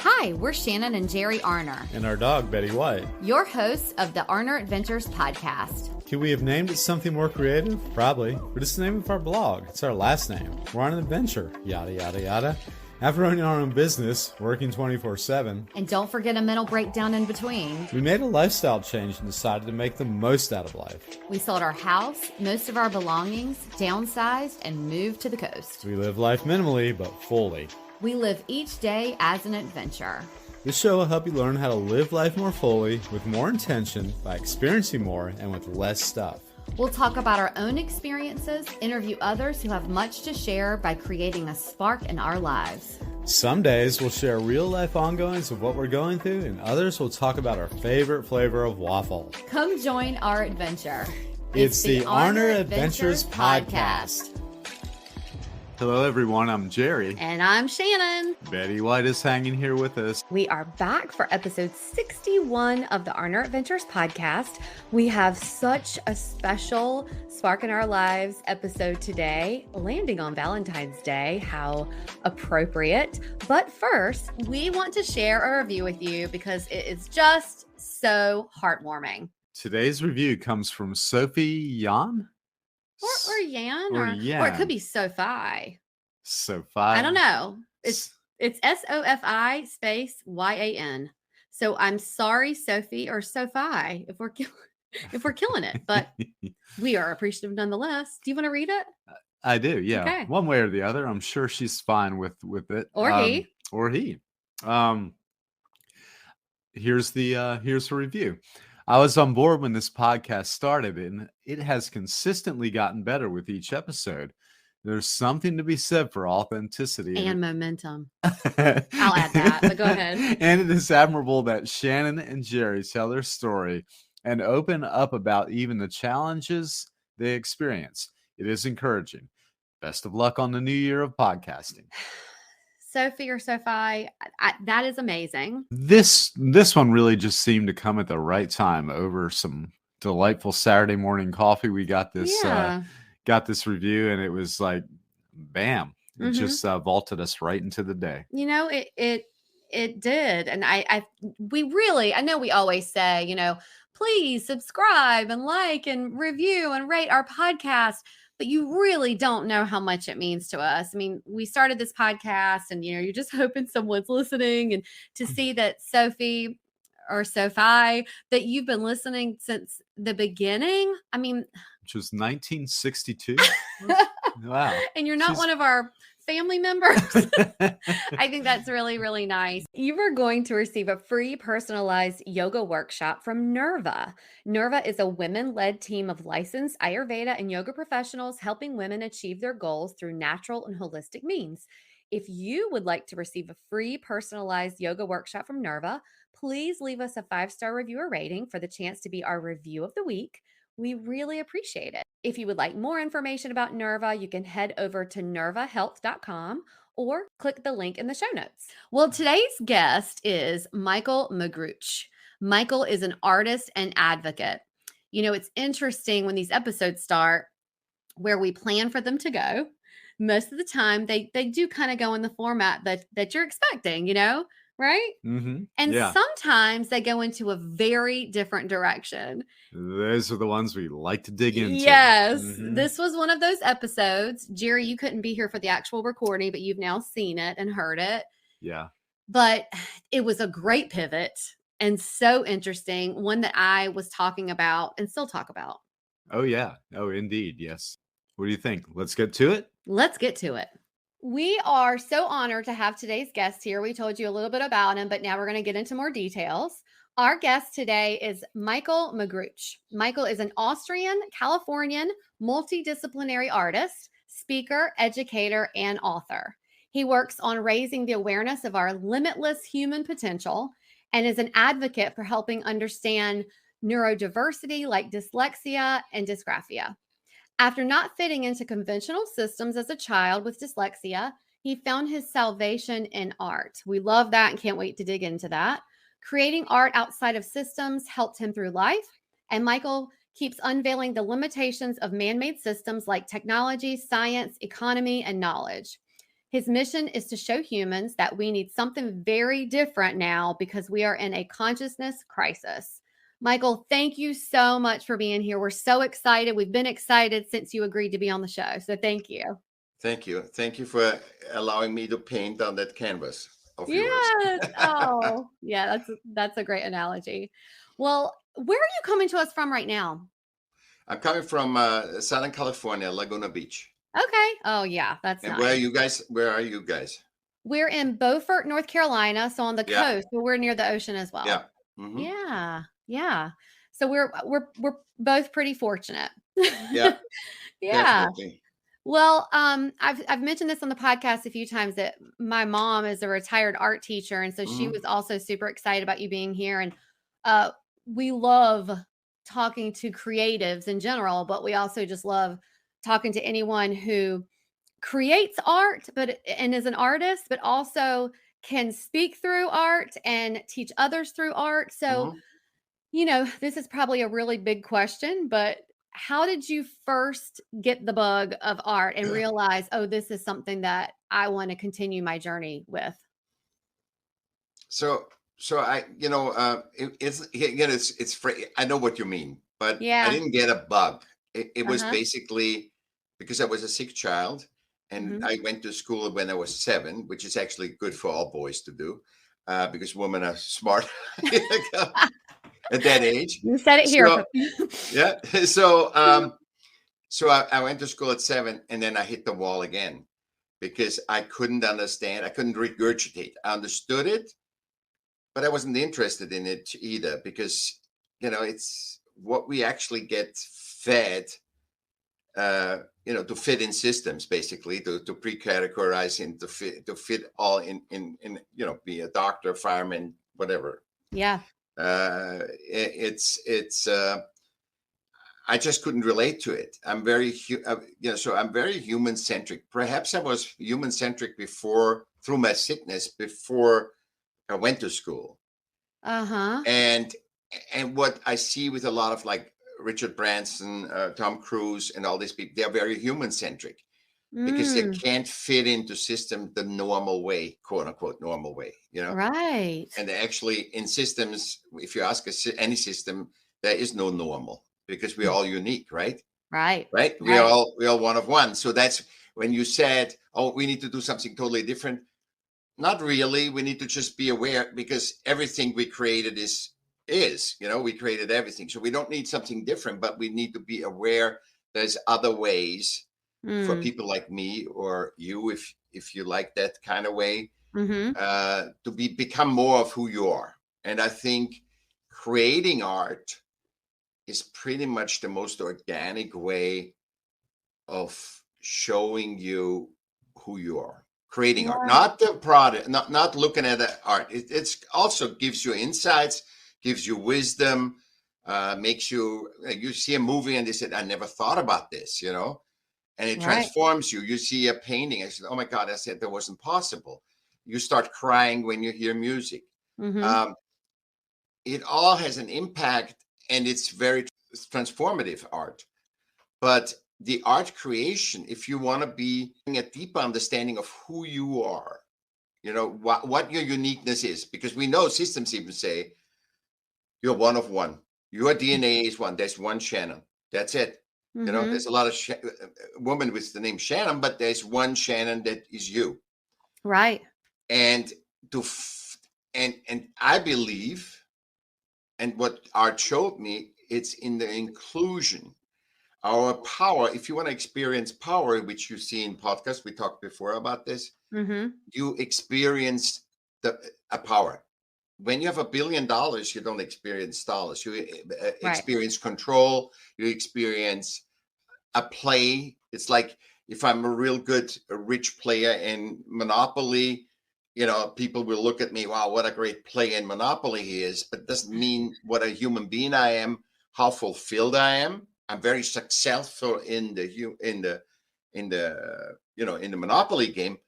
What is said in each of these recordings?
Hi, we're Shannon and Jerry Arner, And our dog, Betty White. your hosts of the Arner Adventures podcast. Could we have named it something more creative? Probably. But it's the name of our blog. It's our last name. We're on an adventure. Yada, yada, yada. After owning our own business, working 24/7. And don't forget a mental breakdown in between. We made a lifestyle change and decided to make the most out of life. We sold our house, most of our belongings, downsized, and moved to the coast. We live life minimally, but fully. We live each day as an adventure. This show will help you learn how to live life more fully, with more intention, by experiencing more, and with less stuff. We'll talk about our own experiences, interview others who have much to share by creating a spark in our lives. Some days we'll share real-life ongoings of what we're going through, and others will talk about our favorite flavor of waffle. Come join our adventure. It's the Arner Adventures Podcast. Hello, everyone. I'm Jerry. And I'm Shannon. Betty White is hanging here with us. We are back for episode 61 of the Arner Adventures podcast. We have such a special Spark in Our Lives episode today, landing on Valentine's Day. How appropriate. But first, we want to share a review with you because it is just so heartwarming. Today's review comes from Sophie Yan. Or Yan, Or or Yan. it could be Sophie. Sophie. I don't know. It's SOFI space YAN. So I'm sorry, Sophie or Sophie, if we're killing it, but we are appreciative nonetheless. Do you want to read it? I do, yeah. Okay. One way or the other. I'm sure she's fine with it. Or he. Or he. Here's the review. I was on board when this podcast started, and it has consistently gotten better with each episode. There's something to be said for authenticity And momentum. I'll add that, but go ahead. And it is admirable that Shannon and Jerry tell their story and open up about even the challenges they experience. It is encouraging. Best of luck on the new year of podcasting. Sophie or Sophie, that is amazing. This one really just seemed to come at the right time over some delightful Saturday morning coffee. We got this review, and it was like, bam! It just vaulted us right into the day. You know, it did, and I know we always say, please subscribe and like and review and rate our podcast. But you really don't know how much it means to us. I mean, we started this podcast and, you're just hoping someone's listening, and to see that Sophie or Sophie, that you've been listening since the beginning. I mean, which was 1962. Wow. And you're not one of our family members. I think that's really, really nice. You are going to receive a free personalized yoga workshop from Nerva. Nerva is a women-led team of licensed Ayurveda and yoga professionals helping women achieve their goals through natural and holistic means. If you would like to receive a free personalized yoga workshop from Nerva, please leave us a 5-star review or rating for the chance to be our review of the week. We really appreciate it. If you would like more information about Nerva, you can head over to nervahealth.com or click the link in the show notes. Well, today's guest is Michaell Magrutsche. Michaell is an artist and advocate. It's interesting when these episodes start where we plan for them to go. Most of the time, they do kind of go in the format that you're expecting, right? Mm-hmm. And sometimes they go into a very different direction. Those are the ones we like to dig into. Yes. Mm-hmm. This was one of those episodes. Jerry, you couldn't be here for the actual recording, but you've now seen it and heard it. Yeah. But it was a great pivot and so interesting. One that I was talking about and still talk about. Oh, yeah. Oh, indeed. Yes. What do you think? Let's get to it. Let's get to it. We are so honored to have today's guest here. We told you a little bit about him, but now we're going to get into more details. Our guest today is Michaell Magrutsche. Michaell is an Austrian, Californian, multidisciplinary artist, speaker, educator, and author. He works on raising the awareness of our limitless human potential and is an advocate for helping understand neurodiversity like dyslexia and dysgraphia. After not fitting into conventional systems as a child with dyslexia, he found his salvation in art. We love that and can't wait to dig into that. Creating art outside of systems helped him through life, and Michaell keeps unveiling the limitations of man-made systems like technology, science, economy, and knowledge. His mission is to show humans that we need something very different now because we are in a consciousness crisis. Michaell, thank you so much for being here. We're so excited. We've been excited since you agreed to be on the show. So thank you. Thank you. Thank you for allowing me to paint on that canvas of yours. Yes. Oh, yeah, that's a great analogy. Well, where are you coming to us from right now? I'm coming from Southern California, Laguna Beach. Okay. Oh, yeah, that's And nice. where are you guys? Where are you guys? We're in Beaufort, North Carolina, so on the coast, but we're near the ocean as well. Yeah. Mm-hmm. Yeah. So we're both pretty fortunate. Yeah. Yeah. Definitely. Well, I've mentioned this on the podcast a few times that my mom is a retired art teacher, and so she was also super excited about you being here. And we love talking to creatives in general, but we also just love talking to anyone who creates art, and is an artist, but also can speak through art and teach others through art. So, this is probably a really big question, but how did you first get the bug of art and realize, oh, this is something that I want to continue my journey with? So I, it's free. I know what you mean, but Yeah. I didn't get a bug. It was basically because I was a sick child, and I went to school when I was 7, which is actually good for all boys to do, because women are smart at that age. You said it here. Yeah. So I went to school at 7, and then I hit the wall again because I couldn't understand. I couldn't regurgitate. I understood it, but I wasn't interested in it either because, it's what we actually get fed, to fit in systems, basically, to pre-categorize and to fit all in, be a doctor, fireman, whatever. Yeah. I just couldn't relate to it. I'm very, so I'm very human centric. Perhaps I was human centric through my sickness, before I went to school. And what I see with a lot of like Richard Branson, Tom Cruise, and all these people, they're very human centric because they can't fit into system the normal way, quote unquote normal way, Right. And actually in systems, if you ask any system, there is no normal because we're all unique, right? Right. We're all one of one. So that's when you said, oh, we need to do something totally different. Not really. We need to just be aware because everything we created is, we created everything. So we don't need something different, but we need to be aware there's other ways for people like me or you, if you like that kind of way, to become more of who you are. And I think creating art is pretty much the most organic way of showing you who you are. Creating art, not the product, not looking at the art. It's also gives you insights, gives you wisdom, makes you see a movie and they said, I never thought about this, and it transforms you. You see a painting. I said, oh my God, I said that wasn't possible. You start crying when you hear music. It all has an impact, and it's very transformative art. But the art creation, if you want to be a deeper understanding of who you are, what your uniqueness is, because we know systems even say you're one of one. Your DNA is one. There's one Shannon. That's it. There's a lot of women with the name Shannon, but there's one Shannon that is you. Right. And and I believe, and what art showed me, it's in the inclusion. Our power, if you want to experience power, which you see in podcasts, we talked before about this, you experience a power. When you have $1 billion, you don't experience dollars. You experience control. You experience a play. It's like if I'm a rich player in Monopoly, people will look at me, wow, what a great player in Monopoly he is. But it doesn't mean what a human being I am, how fulfilled I am. I'm very successful in the Monopoly game,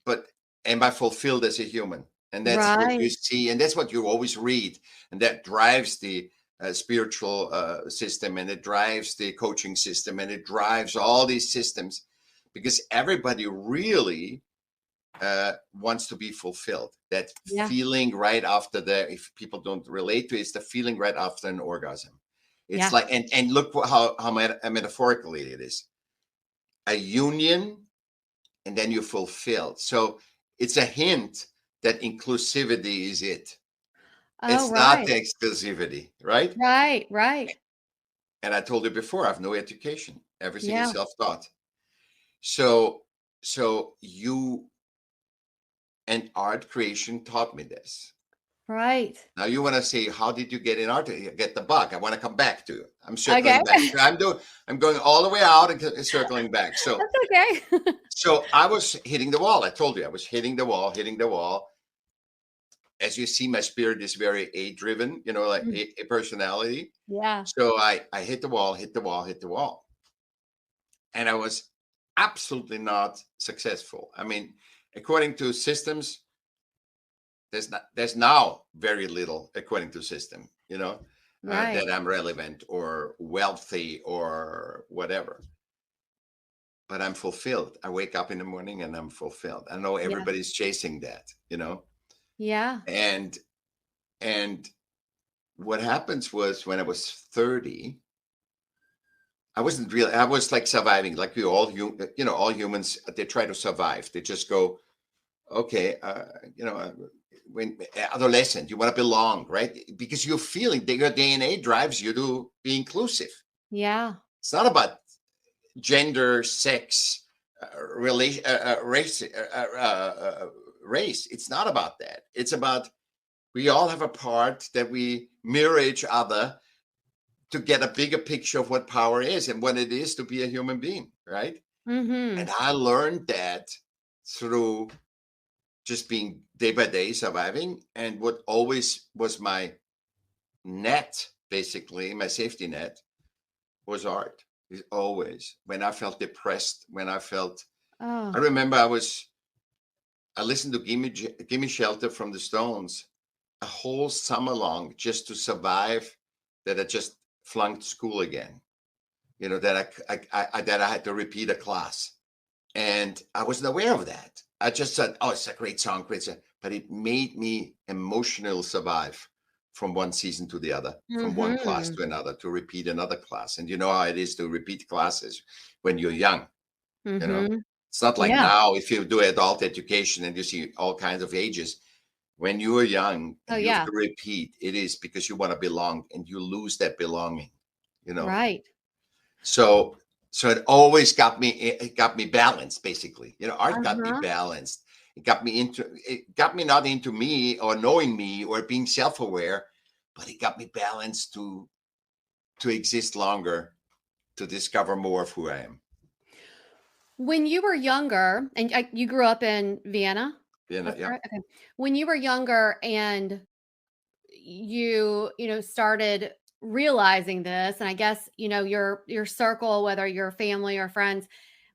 but am I fulfilled as a human? And that's what you see, and that's what you always read, and that drives the spiritual system, and it drives the coaching system, and it drives all these systems, because everybody really wants to be fulfilled. That Yeah. feeling right after if people don't relate to it, it's the feeling right after an orgasm. It's Yeah. like, and look how metaphorically it is. A union, and then you're fulfilled. So it's a hint that inclusivity is it. Oh, It's not right. the exclusivity, right? Right. Right. And I told you before, I have no education. Everything is Yeah. self-taught. So you and art creation taught me this. Right. Now you want to say, how did you get in art? Get the bug. I want to come back to you. I'm Okay. circling back. I'm going all the way out and circling back. So That's okay. so I was hitting the wall. I told you I was hitting the wall. As you see, my spirit is very A-driven, like a personality. Yeah. So I hit the wall. And I was absolutely not successful. I mean, according to systems, there's now very little according to system, Right. that I'm relevant or wealthy or whatever. But I'm fulfilled. I wake up in the morning and I'm fulfilled. I know Yeah. everybody's chasing that, Yeah. And what happens was when I was 30, I was like surviving, like we all, all humans, they try to survive. They just go, okay, when adolescent, you want to belong, right? Because you're feeling that your DNA drives you to be inclusive. Yeah. It's not about gender, sex, race. It's not about that. It's about we all have a part that we mirror each other to get a bigger picture of what power is and what it is to be a human being, right? Mm-hmm. And I learned that through just being day by day surviving. And what always was my net, basically, my safety net, was art. It's always when I felt depressed, I remember I listened to Gimme Shelter from the Stones a whole summer long just to survive that I just flunked school again. That I had to repeat a class. And I wasn't aware of that. I just said, oh, it's a great song, but it made me emotional survive from one season to the other, from one class to another, to repeat another class. And you know how it is to repeat classes when you're young. It's not like now, if you do adult education and you see all kinds of ages. When you are young and you have to repeat, it is because you want to belong and you lose that belonging, Right. So it always got me balanced, basically. Art got me balanced. It got me not into me or knowing me or being self-aware, but it got me balanced to exist longer, to discover more of who I am. When you were younger, and you grew up in Vienna? Yeah. Okay. When you were younger and you started realizing this, and I guess, your circle, whether your family or friends,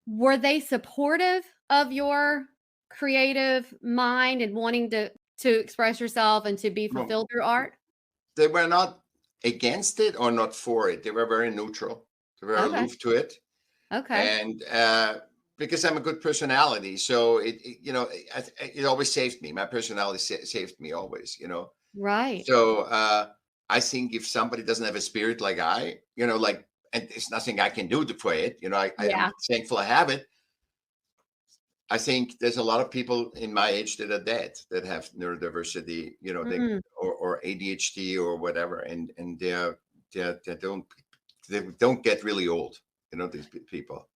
were they supportive of your creative mind and wanting to express yourself and to be fulfilled through art? They were not against it or not for it. They were very neutral. They were aloof to it. Okay. And because I'm a good personality, so it always saved me. My personality saved me always, Right. So I think if somebody doesn't have a spirit like and there's nothing I can do for it, I'm thankful I have it. I think there's a lot of people in my age that are dead, that have neurodiversity, or ADHD or whatever, and they don't get really old, these people.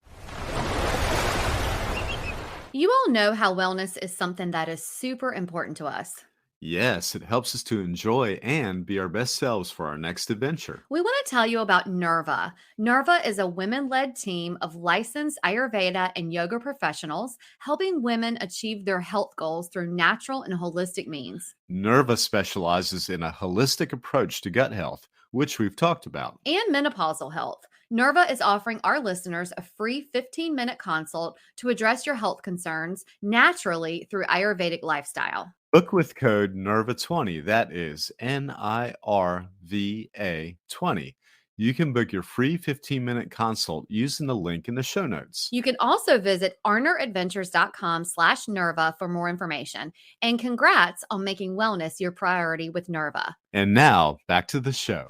You all know how wellness is something that is super important to us. Yes, it helps us to enjoy and be our best selves for our next adventure. We want to tell you about Nerva. Nerva is a women-led team of licensed Ayurveda and yoga professionals helping women achieve their health goals through natural and holistic means. Nerva specializes in a holistic approach to gut health, which we've talked about, and menopausal health. Nerva is offering our listeners a free 15-minute consult to address your health concerns naturally through Ayurvedic lifestyle. Book with code NERVA20, that is NIRVA 20. You can book your free 15-minute consult using the link in the show notes. You can also visit arneradventures.com/Nerva for more information. And congrats on making wellness your priority with Nerva. And now back to the show.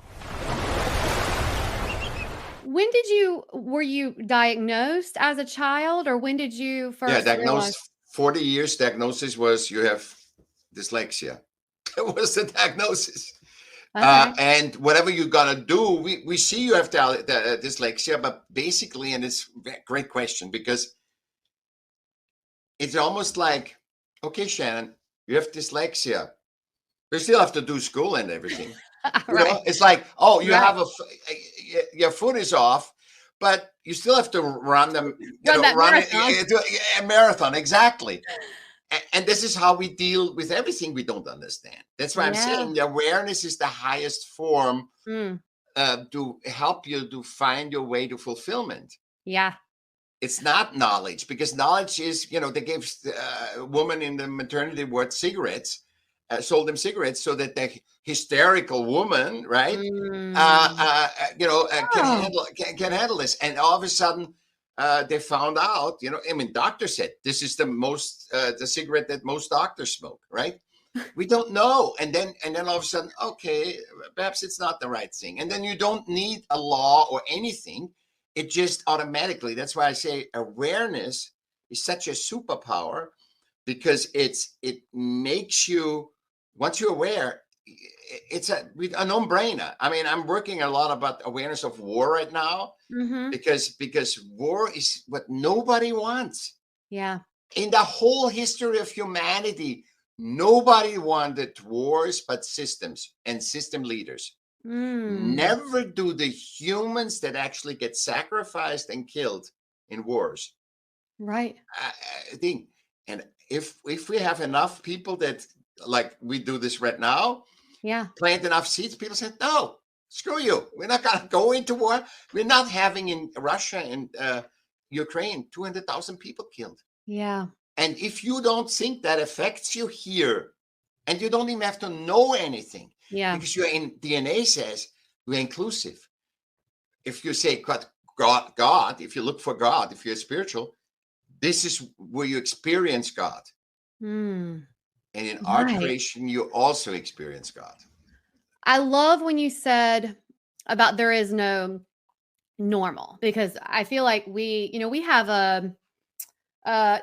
Were you diagnosed as a child, or when did you first diagnosed realize? 40 years. Diagnosis was you have dyslexia. That was the diagnosis. Okay. And whatever you're gonna do, we see you have dyslexia, but basically, and it's a great question because it's almost like, okay, Shannon, you have dyslexia. You still have to do school and everything. Right. It's like, oh, you Right. have your foot is off, but you still have to run them, Run that marathon. a marathon, exactly. And this is how we deal with everything we don't understand. That's why I'm saying the awareness is the highest form to help you to find your way to fulfillment. Yeah. It's not knowledge, because knowledge is, they gave a woman in the maternity ward cigarettes, sold them cigarettes so that the hysterical woman, right, can handle this. And all of a sudden, they found out, doctors said this is the cigarette that most doctors smoke, right? We don't know. And then all of a sudden, okay, perhaps it's not the right thing. And then you don't need a law or anything. It just automatically, that's why I say awareness is such a superpower, because it makes you, once you're aware, it's a no-brainer. I mean, I'm working a lot about awareness of war right now, because war is what nobody wants. Yeah. In the whole history of humanity, nobody wanted wars but systems and system leaders. Never do the humans that actually get sacrificed and killed in wars. Right. Thing. And if we have enough people that, like we do this right now, plant enough seeds, people say, no, screw you. We're not going to go into war. We're not having in Russia and Ukraine 200,000 people killed. Yeah. And if you don't think that affects you here, and you don't even have to know anything, because your DNA says we're inclusive. If you say God, if you look for God, if you're spiritual, this is where you experience God. And in our creation, you also experience God. I love when you said about there is no normal, because I feel like we have a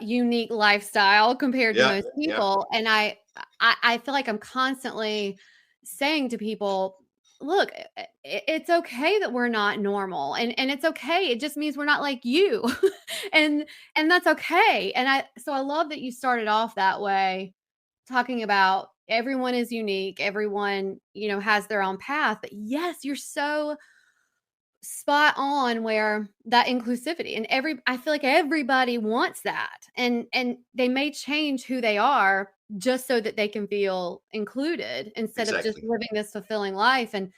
unique lifestyle compared to most people. And I feel like I'm constantly saying to people, look, it's okay that we're not normal, and it's okay. It just means we're not like you. and that's okay. And so I love that you started off that way, talking about everyone is unique. Everyone, has their own path. But yes, you're so spot on where that inclusivity, and I feel like everybody wants that, and they may change who they are just so that they can feel included, instead of just living this fulfilling life, and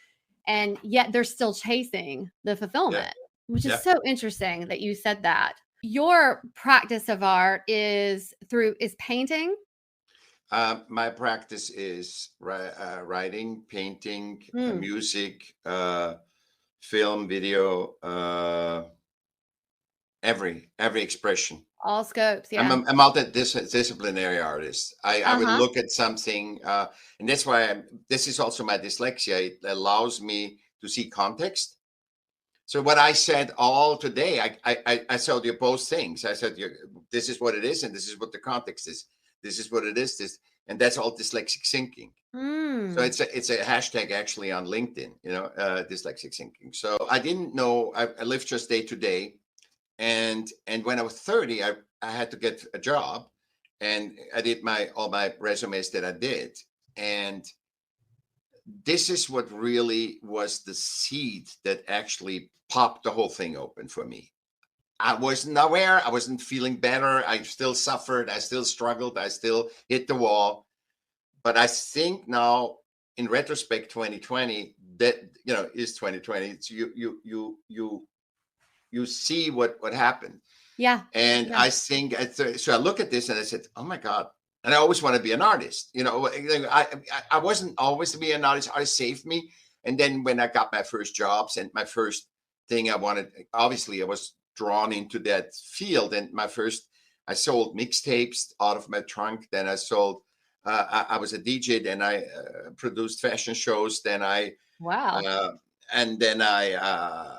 yet they're still chasing the fulfillment, which is so interesting that you said that. Your practice of art is painting. My practice is writing, painting, music, film, video, every expression. All scopes. Yeah. I'm a multidisciplinary artist. I would look at something, and that's why this is also my dyslexia. It allows me to see context. So what I said all today, I told you both things. I said, this is what it is, and this is what the context is. This is what it is. And that's all dyslexic thinking. So it's a hashtag actually on LinkedIn, dyslexic thinking. So I didn't know. I lived just day to day. And when I was 30, I had to get a job, and I did all my resumes that I did. And this is what really was the seed that actually popped the whole thing open for me. I wasn't aware. I wasn't feeling better. I still suffered. I still struggled. I still hit the wall. But I think now, in retrospect, 2020, that is 2020. It's you see what happened. Yeah. And I think, so I look at this and I said, oh my God. And I always want to be an artist. I wasn't always to be an artist. Artist saved me. And then when I got my first jobs and my first thing I wanted, obviously I was drawn into that field. And I sold mixtapes out of my trunk. Then I sold, I was a DJ. Then I produced fashion shows. Then Wow. and then I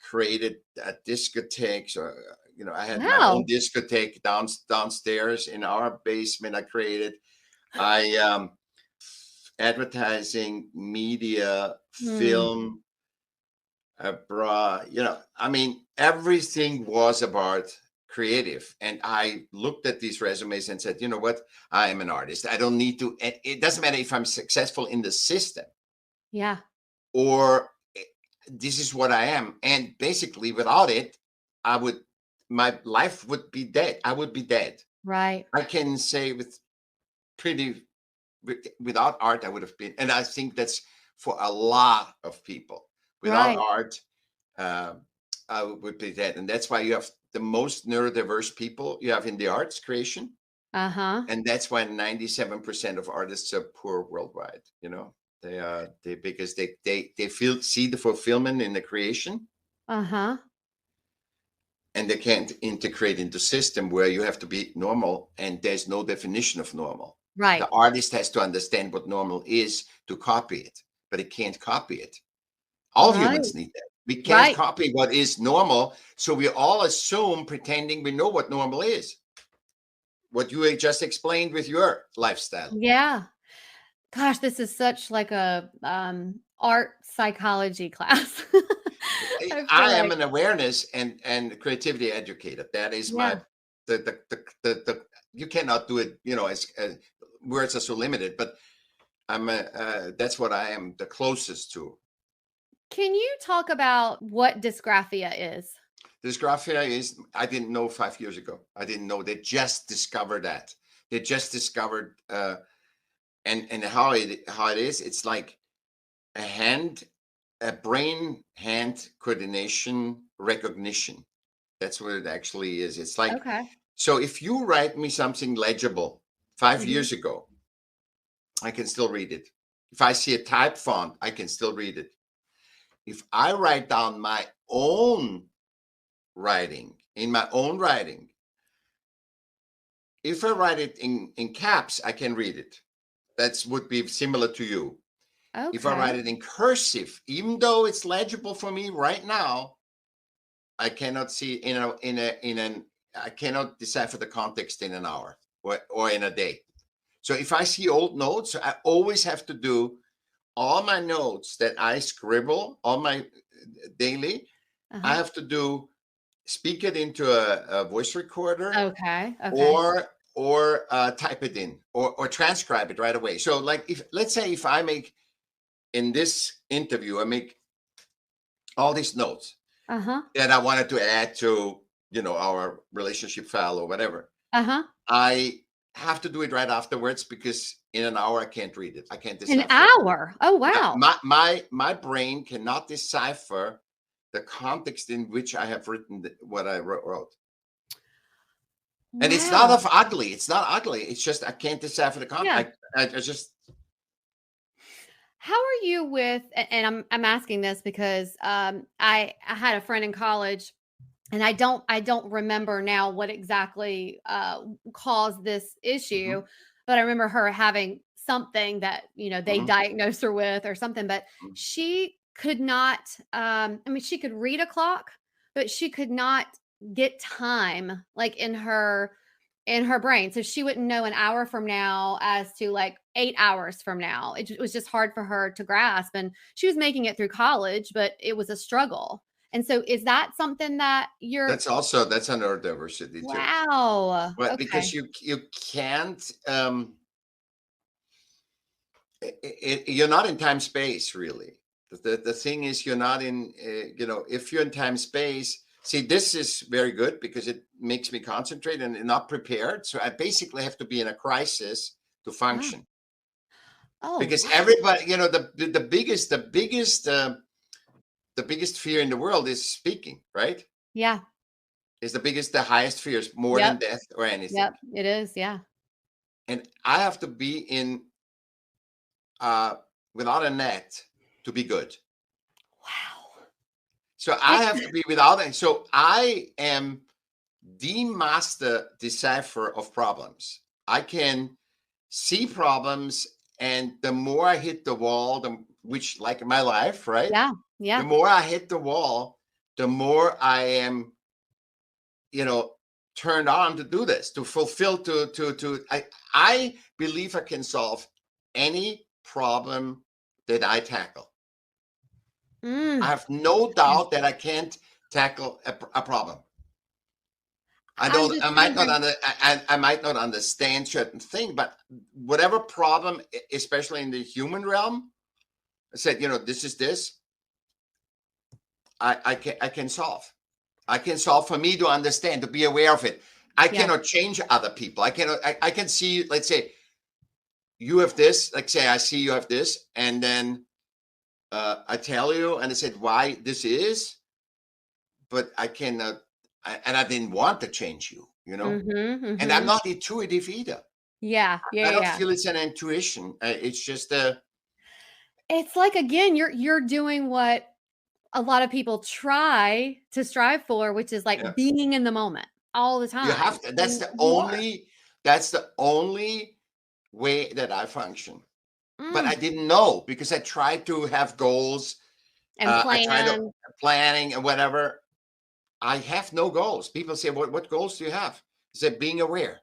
created a discotheque. So, I had my own Wow. discotheque downstairs in our basement. I created, I advertising, media, Hmm. film, I mean, everything was about creative. And I looked at these resumes and said, you know what? I am an artist. I don't need to, it doesn't matter if I'm successful in the system Yeah. or this is what I am. And basically, without it, my life would be dead. I would be dead. Right. I can say without art, I would have been. And I think that's for a lot of people. Without Right. art, I would be dead. And that's why you have the most neurodiverse people you have in the arts creation. Uh-huh. And that's why 97% of artists are poor worldwide. They because they see the fulfillment in the creation, Uh-huh. and they can't integrate into system where you have to be normal, and there's no definition of normal. Right. The artist has to understand what normal is to copy it, but it can't copy it. All Right. humans need that. We can't Right. copy what is normal, so we all assume, pretending we know what normal is. What you just explained with your lifestyle. Yeah. Gosh, this is such like a art psychology class. I feel I am like, an awareness and creativity educator. That is yeah. my the you cannot do it. As words are so limited, but that's what I am the closest to. Can you talk about what dysgraphia is? Dysgraphia is, I didn't know 5 years ago. I didn't know. They just discovered that. They just discovered and how it is. It's like a brain hand coordination recognition. That's what it actually is. It's like, Okay. so if you write me something legible 5 Mhm. years ago, I can still read it. If I see a type font, I can still read it. If I write down my own writing, in my own writing, if I write it in caps, I can read it. That would be similar to you. If I write Okay. it in cursive, even though it's legible for me right now, I cannot see I cannot decipher the context in an hour or in a day. So if I see old notes, I always have to do all my notes that I scribble, all my daily, I Uh-huh. have to speak it into a voice recorder Okay. Okay. or type it in or transcribe it right away. So like let's say if I make in this interview, I make all these notes Uh-huh. that I wanted to add to, our relationship file or whatever. Uh-huh. I have to do it right afterwards because in an hour I can't read it. I can't An decipher it. hour. Oh, wow. My brain cannot decipher the context in which I have written what I wrote. And it's not Wow. ugly. It's not ugly. It's just I can't decipher the Yeah. context. I just How are you with, and I'm asking this because I had a friend in college, and I don't remember now what exactly caused this issue, mhm, but I remember her having something that they mhm, diagnosed her with or something. But mhm. she could not. I mean, she could read a clock, but she could not get time like in her brain. So she wouldn't know an hour from now as to like 8 hours from now. It was just hard for her to grasp. And she was making it through college, but it was a struggle. And so is that something that you're, That's a neurodiversity too. wow. But because Okay. you can't you're not in time space really. The thing is you're not in if you're in time space. See, this is very good because it makes me concentrate and not prepared. So I basically have to be in a crisis to Wow. function Oh, because wow. everybody, the biggest fear in the world is speaking, right? Yeah. Is the highest fear is more than Yep. death or anything. Yep. It is. Yeah. And I have to be in uh without a net to be good. Wow. So I have to be without it. So I am the master decipher of problems. I can see problems, and the more I hit the wall, which like in my life, right? Yeah. The Yeah. more I hit the wall, the more I am, turned on to do this, to fulfill, I believe I can solve any problem that I tackle. I have no doubt that I can't tackle a problem. I might not understand certain things, but whatever problem, especially in the human realm, I said, this is this. I can solve. I can solve for me to understand, to be aware of it. I cannot change other people. I can see, let's say, you have this. Like say, I see you have this, and then I tell you, and I said why this is, but I cannot. And I didn't want to change you, And I'm not intuitive either. Yeah. I don't feel it's an intuition. It's just It's like, again, you're doing what a lot of people try to strive for, which is like being in the moment all the time. You have to. That's the only way that I function. But I didn't know, because I tried to have goals and I tried to planning and whatever. I have no goals. People say, what goals do you have? I said, being aware.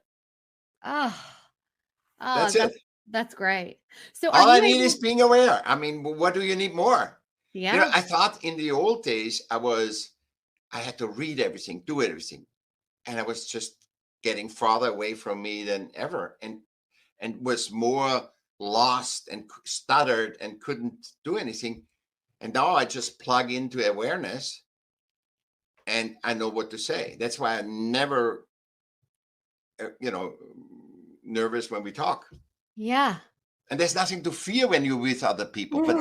That's it. That's great. So all I need is being aware. I mean, what do you need more? Yeah. I thought in the old days I had to read everything, do everything. And I was just getting farther away from me than ever, and was more lost and stuttered and couldn't do anything. And now I just plug into awareness and I know what to say. That's why I'm never, nervous when we talk. Yeah. And there's nothing to fear when you're with other people. But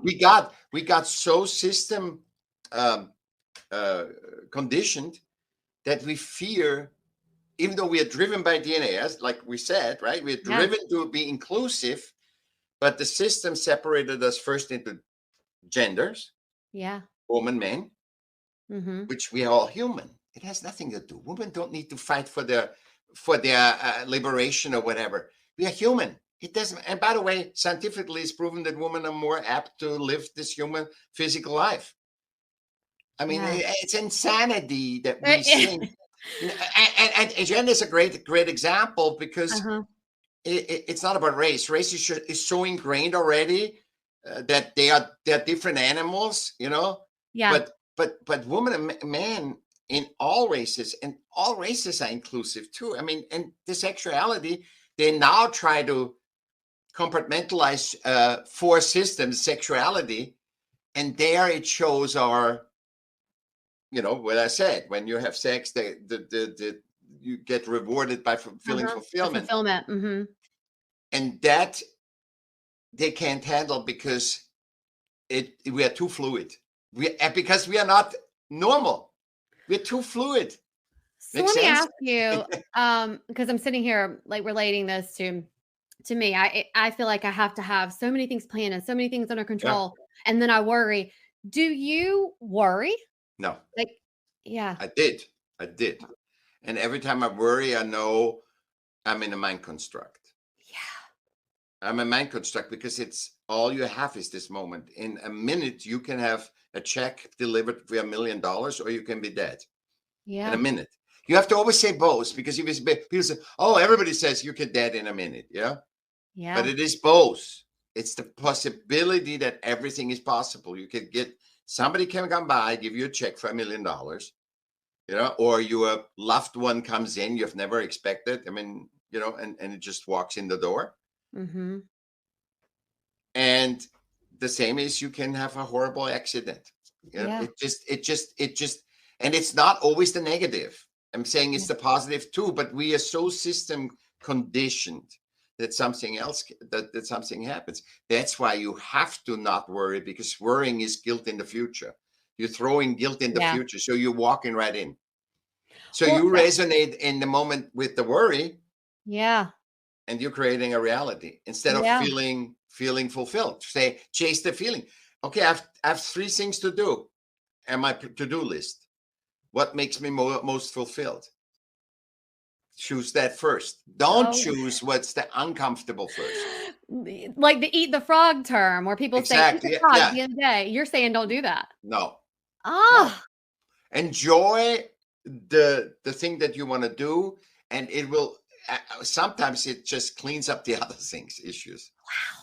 we got so system conditioned that we fear, even though we are driven by DNA, as like we said, right? We're driven to be inclusive, but the system separated us first into genders. Yeah. Woman, men, which we are all human. It has nothing to do. Women don't need to fight for their liberation or whatever. We are human. It doesn't. And by the way, scientifically, it's proven that women are more apt to live this human physical life. I mean, it's insanity that we think. And gender is a great example, because it's not about race. Race is so ingrained already that they're different animals, Yeah. But women and men in all races, and all races are inclusive too. I mean, and the sexuality, they now try to compartmentalize 4 systems, sexuality, and there it shows our, what I said, when you have sex, you get rewarded by feeling fulfillment. And that they can't handle, because we are too fluid. Because we are not normal. We're too fluid. So let me ask you, because I'm sitting here like relating this to me. I feel like I have to have so many things planned and so many things under control, and then I worry. Do you worry? No. Yeah. I did. And every time I worry, I know I'm in a mind construct. Yeah. I'm a mind construct, because it's all you have is this moment. In a minute, you can have a check delivered for $1 million, or you can be dead. Yeah. In a minute. You have to always say both, because if people say, oh, everybody says you can dead in a minute. Yeah. Yeah. But it is both. It's the possibility that everything is possible. You could somebody can come by, give you a check for $1 million, or your loved one comes in, you've never expected. I mean, and it just walks in the door. And the same is, you can have a horrible accident. It just, and it's not always the negative. I'm saying it's the positive too, but we are so system conditioned that something else, that something happens. That's why you have to not worry, because worrying is guilt in the future. You're throwing guilt in the future. So you're walking right in. So you resonate in the moment with the worry. Yeah. And you're creating a reality instead of feeling feeling fulfilled. Say, chase the feeling. Okay, I have 3 things to do on my to-do list. What makes me most fulfilled? Choose that first. Don't choose what's the uncomfortable first. Like the eat the frog term, where people say eat the frog at the end of the day. You're saying don't do that. No. Oh. No. Enjoy the thing that you want to do, and it will sometimes it just cleans up the other things, issues. Wow.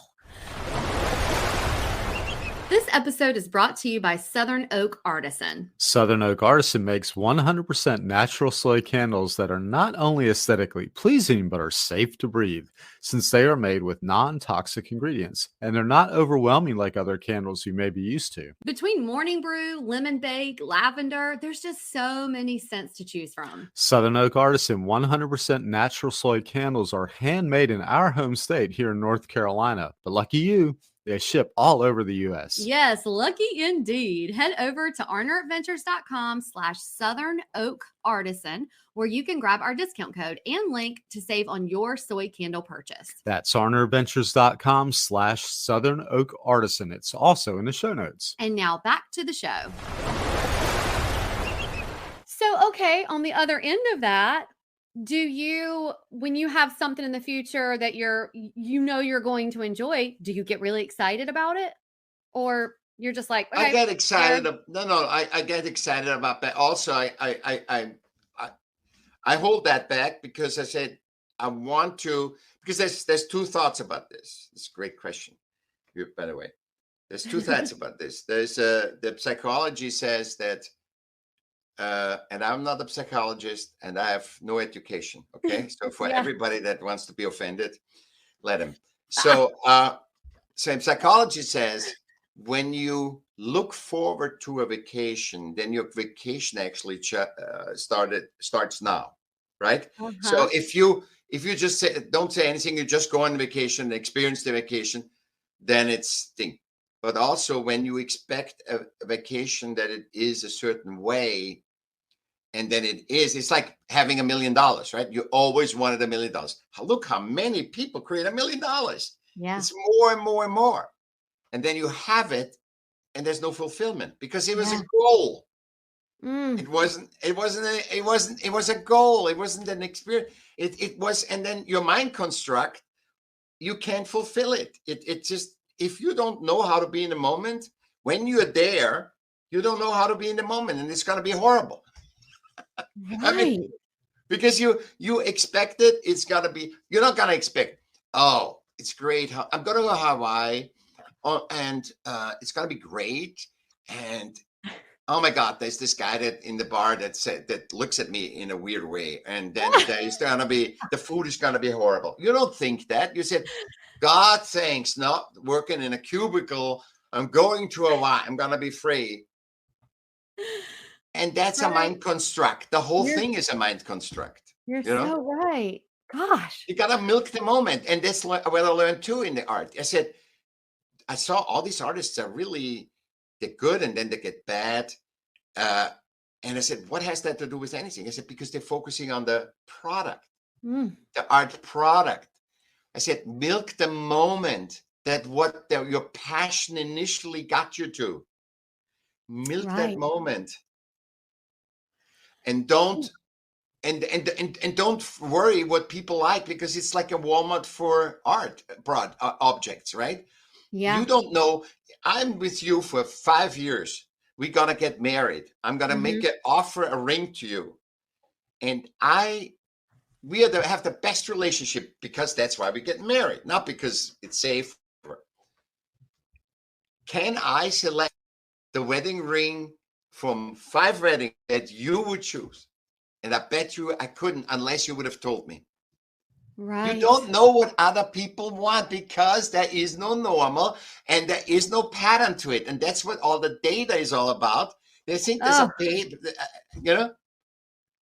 This episode is brought to you by Southern Oak Artisan. Southern Oak Artisan makes 100% natural soy candles that are not only aesthetically pleasing, but are safe to breathe, since they are made with non-toxic ingredients, and they're not overwhelming like other candles you may be used to. Between morning brew, lemon bake, lavender, there's just so many scents to choose from. Southern Oak Artisan 100% natural soy candles are handmade in our home state here in North Carolina, but lucky you, they ship all over the U.S. Yes, lucky indeed. Head over to arneradventures.com/Southern Oak Artisan, where you can grab our discount code and link to save on your soy candle purchase. That's arneradventures.com/Southern Oak Artisan. It's also in the show notes. And now back to the show. So, okay, on the other end of that, do you, when you have something in the future that you're going to enjoy, do you get really excited about it? Or you're just like, okay, I get excited. I get excited about that. Also, I hold that back because I said, I want to, because there's 2 thoughts about this. It's a great question. By the way, there's 2 thoughts about this. There's the psychology says that, and I'm not a psychologist and I have no education. Okay. So for everybody that wants to be offended, let him. So, psychology says when you look forward to a vacation, then your vacation actually starts now. Right. Uh-huh. So if you just don't say anything, you just go on vacation, experience the vacation, then it's thing. But also when you expect a vacation that it is a certain way, and then it's like having $1 million, right? You always wanted $1 million. Look how many people create $1 million. Yeah. It's more and more and more. And then you have it and there's no fulfillment because it was a goal. It was a goal. It wasn't an experience. It was, and then your mind construct, you can't fulfill it. It just, if you don't know how to be in the moment, when you're there, you don't know how to be in the moment, and it's going to be horrible. Right. I mean, because you expect it, it's got to be, you're not going to expect, oh, it's great. I'm going to go to Hawaii and it's going to be great. And oh my God, there's this guy that in the bar that looks at me in a weird way. And then there's going to be, the food is going to be horrible. You don't think that. You said, God thanks, not working in a cubicle. I'm going to Hawaii. I'm going to be free. And that's a mind construct. The whole thing is a mind construct. You're so right. Gosh. You got to milk the moment. And that's what I learned too in the art. I said, I saw all these artists are really, they're good and then they get bad. And I said, what has that to do with anything? I said, because they're focusing on the product, the art product. I said, milk the moment that your passion initially got you to. Milk that moment. And don't don't worry what people like, because it's like a Walmart for art objects, right? Yeah. You don't know. I'm with you for 5 years. We're gonna get married. I'm gonna offer a ring to you, and we have the best relationship because that's why we get married, not because it's safe. Can I select the wedding ring from 5 weddings that you would choose? And I bet you I couldn't unless you would have told me. Right. You don't know what other people want because there is no normal and there is no pattern to it. And that's what all the data is all about. They think there's a data,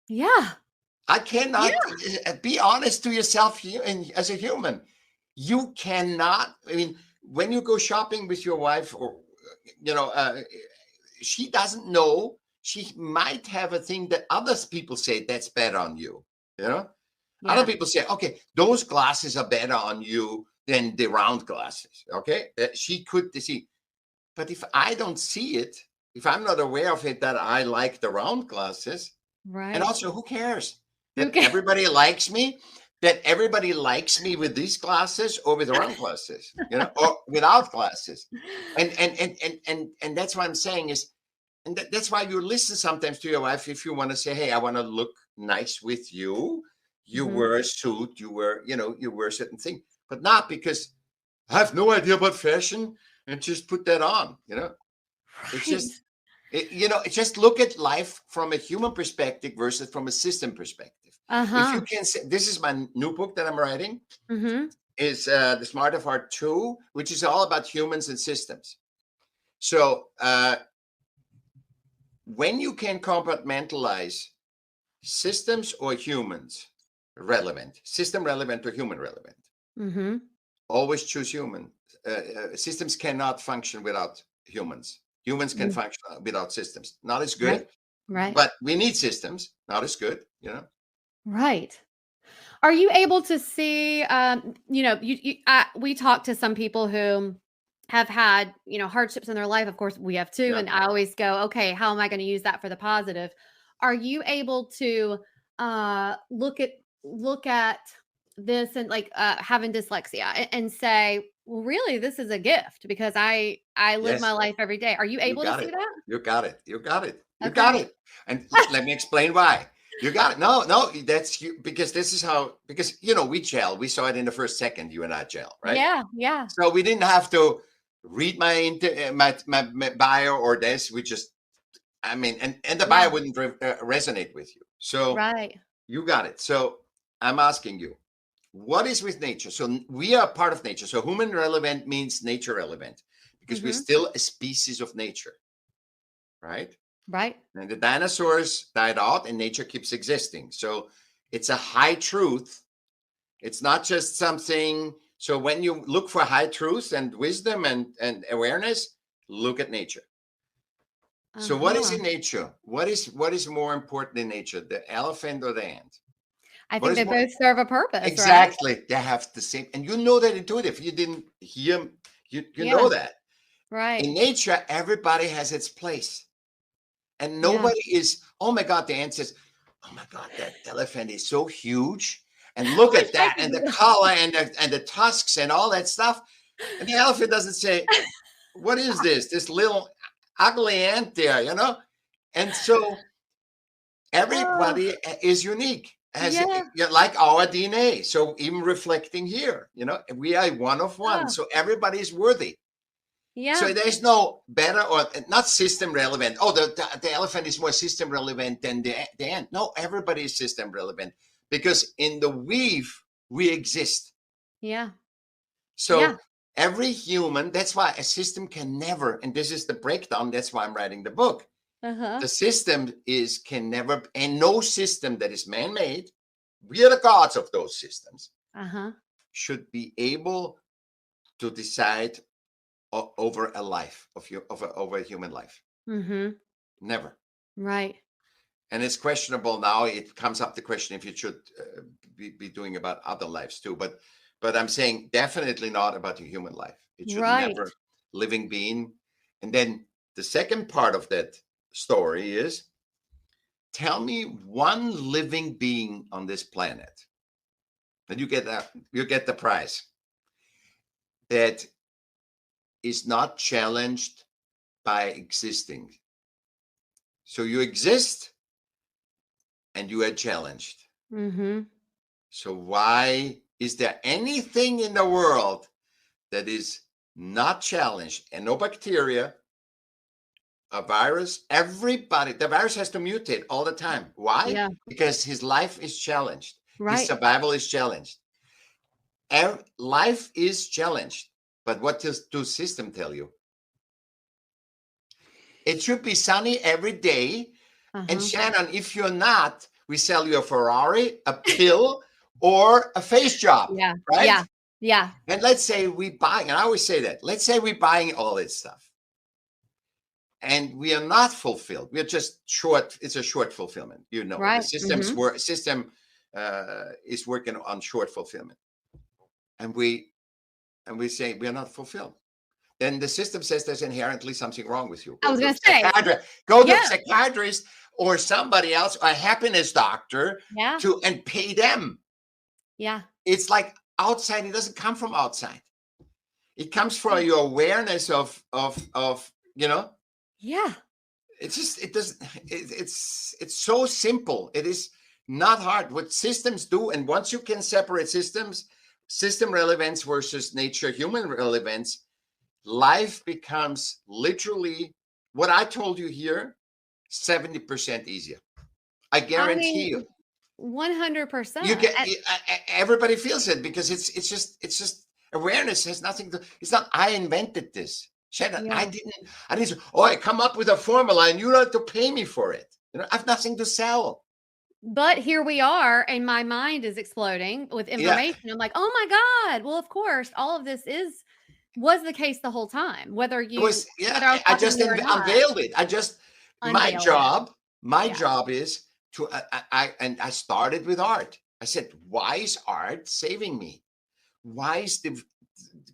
Yeah. I cannot be honest to yourself here and as a human. You cannot, I mean, when you go shopping with your wife or, she doesn't know. She might have a thing that other people say that's better on you, Other people say, okay, those glasses are better on you than the round glasses. Okay, she could see, but if I don't see it, if I'm not aware of it, that I like the round glasses, Right. and also who cares that everybody likes me? That everybody likes me with these glasses or with the round glasses, or without glasses, and that's what I'm saying is, and that's why you listen sometimes to your wife if you want to say, hey, I want to look nice with you. You wear a suit, you wear a certain thing, but not because I have no idea about fashion and just put that on. It's just, just look at life from a human perspective versus from a system perspective. If you can say, this is my new book that I'm writing, is The Smart of Art 2, which is all about humans and systems. So when you can compartmentalize systems or humans relevant, system relevant or human relevant, always choose human. Systems cannot function without humans. Humans can function without systems. Not as good, right? But we need systems. Not as good, Right. Are you able to see? We talk to some people who have had hardships in their life. Of course, we have too, and I always go, okay, how am I going to use that for the positive? Are you able to look at this and like having dyslexia and say, well, really, this is a gift because I live my life every day. Are you able to see that? You got it. You got it. And let me explain why. You got it. No, that's you, because this is how, because we gel. We saw it in the first second, you and I gel, right? Yeah. So we didn't have to read my bio or this. We just, and the bio wouldn't resonate with you. So you got it. So I'm asking you, what is with nature? So we are part of nature. So human relevant means nature relevant because we're still a species of nature, right? Right. And the dinosaurs died out and nature keeps existing. So it's a high truth. It's not just something. So when you look for high truth and wisdom and awareness, look at nature. So what is in nature? What is more important in nature, the elephant or the ant? I think they both serve a purpose. Exactly. Right? They have the same, and that intuitive. You didn't hear, you know that. Right. In nature, everybody has its place. And nobody is, oh my God, the ant says, oh my God, that elephant is so huge. And look at that, and the collar and the tusks and all that stuff. And the elephant doesn't say, what is this little ugly ant there, And so everybody is unique, as like our DNA. So even reflecting here, we are one of one. So everybody is worthy. Yeah. So there's no better or not system relevant. Oh, the elephant is more system relevant than the ant. No, everybody is system relevant because in the weave we exist. Yeah. So every human, that's why a system can never, and this is the breakdown. That's why I'm writing the book. The system can never, and no system that is man-made, we are the gods of those systems, should be able to decide over a life over a human life. Never. Right. And it's questionable now. It comes up the question if you should be doing about other lives too. But I'm saying definitely not about the human life. It should never living being. And then the second part of that story is, tell me one living being on this planet, and you get the prize, that is not challenged by existing. So you exist and you are challenged. So why is there anything in the world that is not challenged? And no bacteria, a virus, everybody, the virus has to mutate all the time. Why? Because his life is challenged. His survival is challenged. Life is challenged. But what does system tell you? It should be sunny every day. And Shannon, if you're not, we sell you a Ferrari, a pill, or a face job. Right? Yeah. And let's say we buy, and I always say that, let's say we're buying all this stuff. And we are not fulfilled. We are just short. It's a short fulfillment. The system is working on short fulfillment. And we and we say we are not fulfilled, then the system says there's inherently something wrong with you. I was going to say, Go to a psychiatrist or somebody else, a happiness doctor, and pay them. Yeah. It's like outside. It doesn't come from outside. It comes from your awareness of Yeah. It's just, it doesn't, it's so simple. It is not hard. What systems do, and once you can separate system relevance versus nature, human relevance, life becomes literally what I told you here, 70% easier. I guarantee you. 100%. You get, everybody feels it because it's just awareness has nothing to, it's not, I invented this. Shannon, I didn't say, I come up with a formula and you don't have to pay me for it. I have nothing to sell. But here we are, and my mind is exploding with information. I'm like, oh my God. Well, of course, all of this was the case the whole time. Whether you I just unveiled it. My job is to I started with art. I said, why is art saving me? Why is the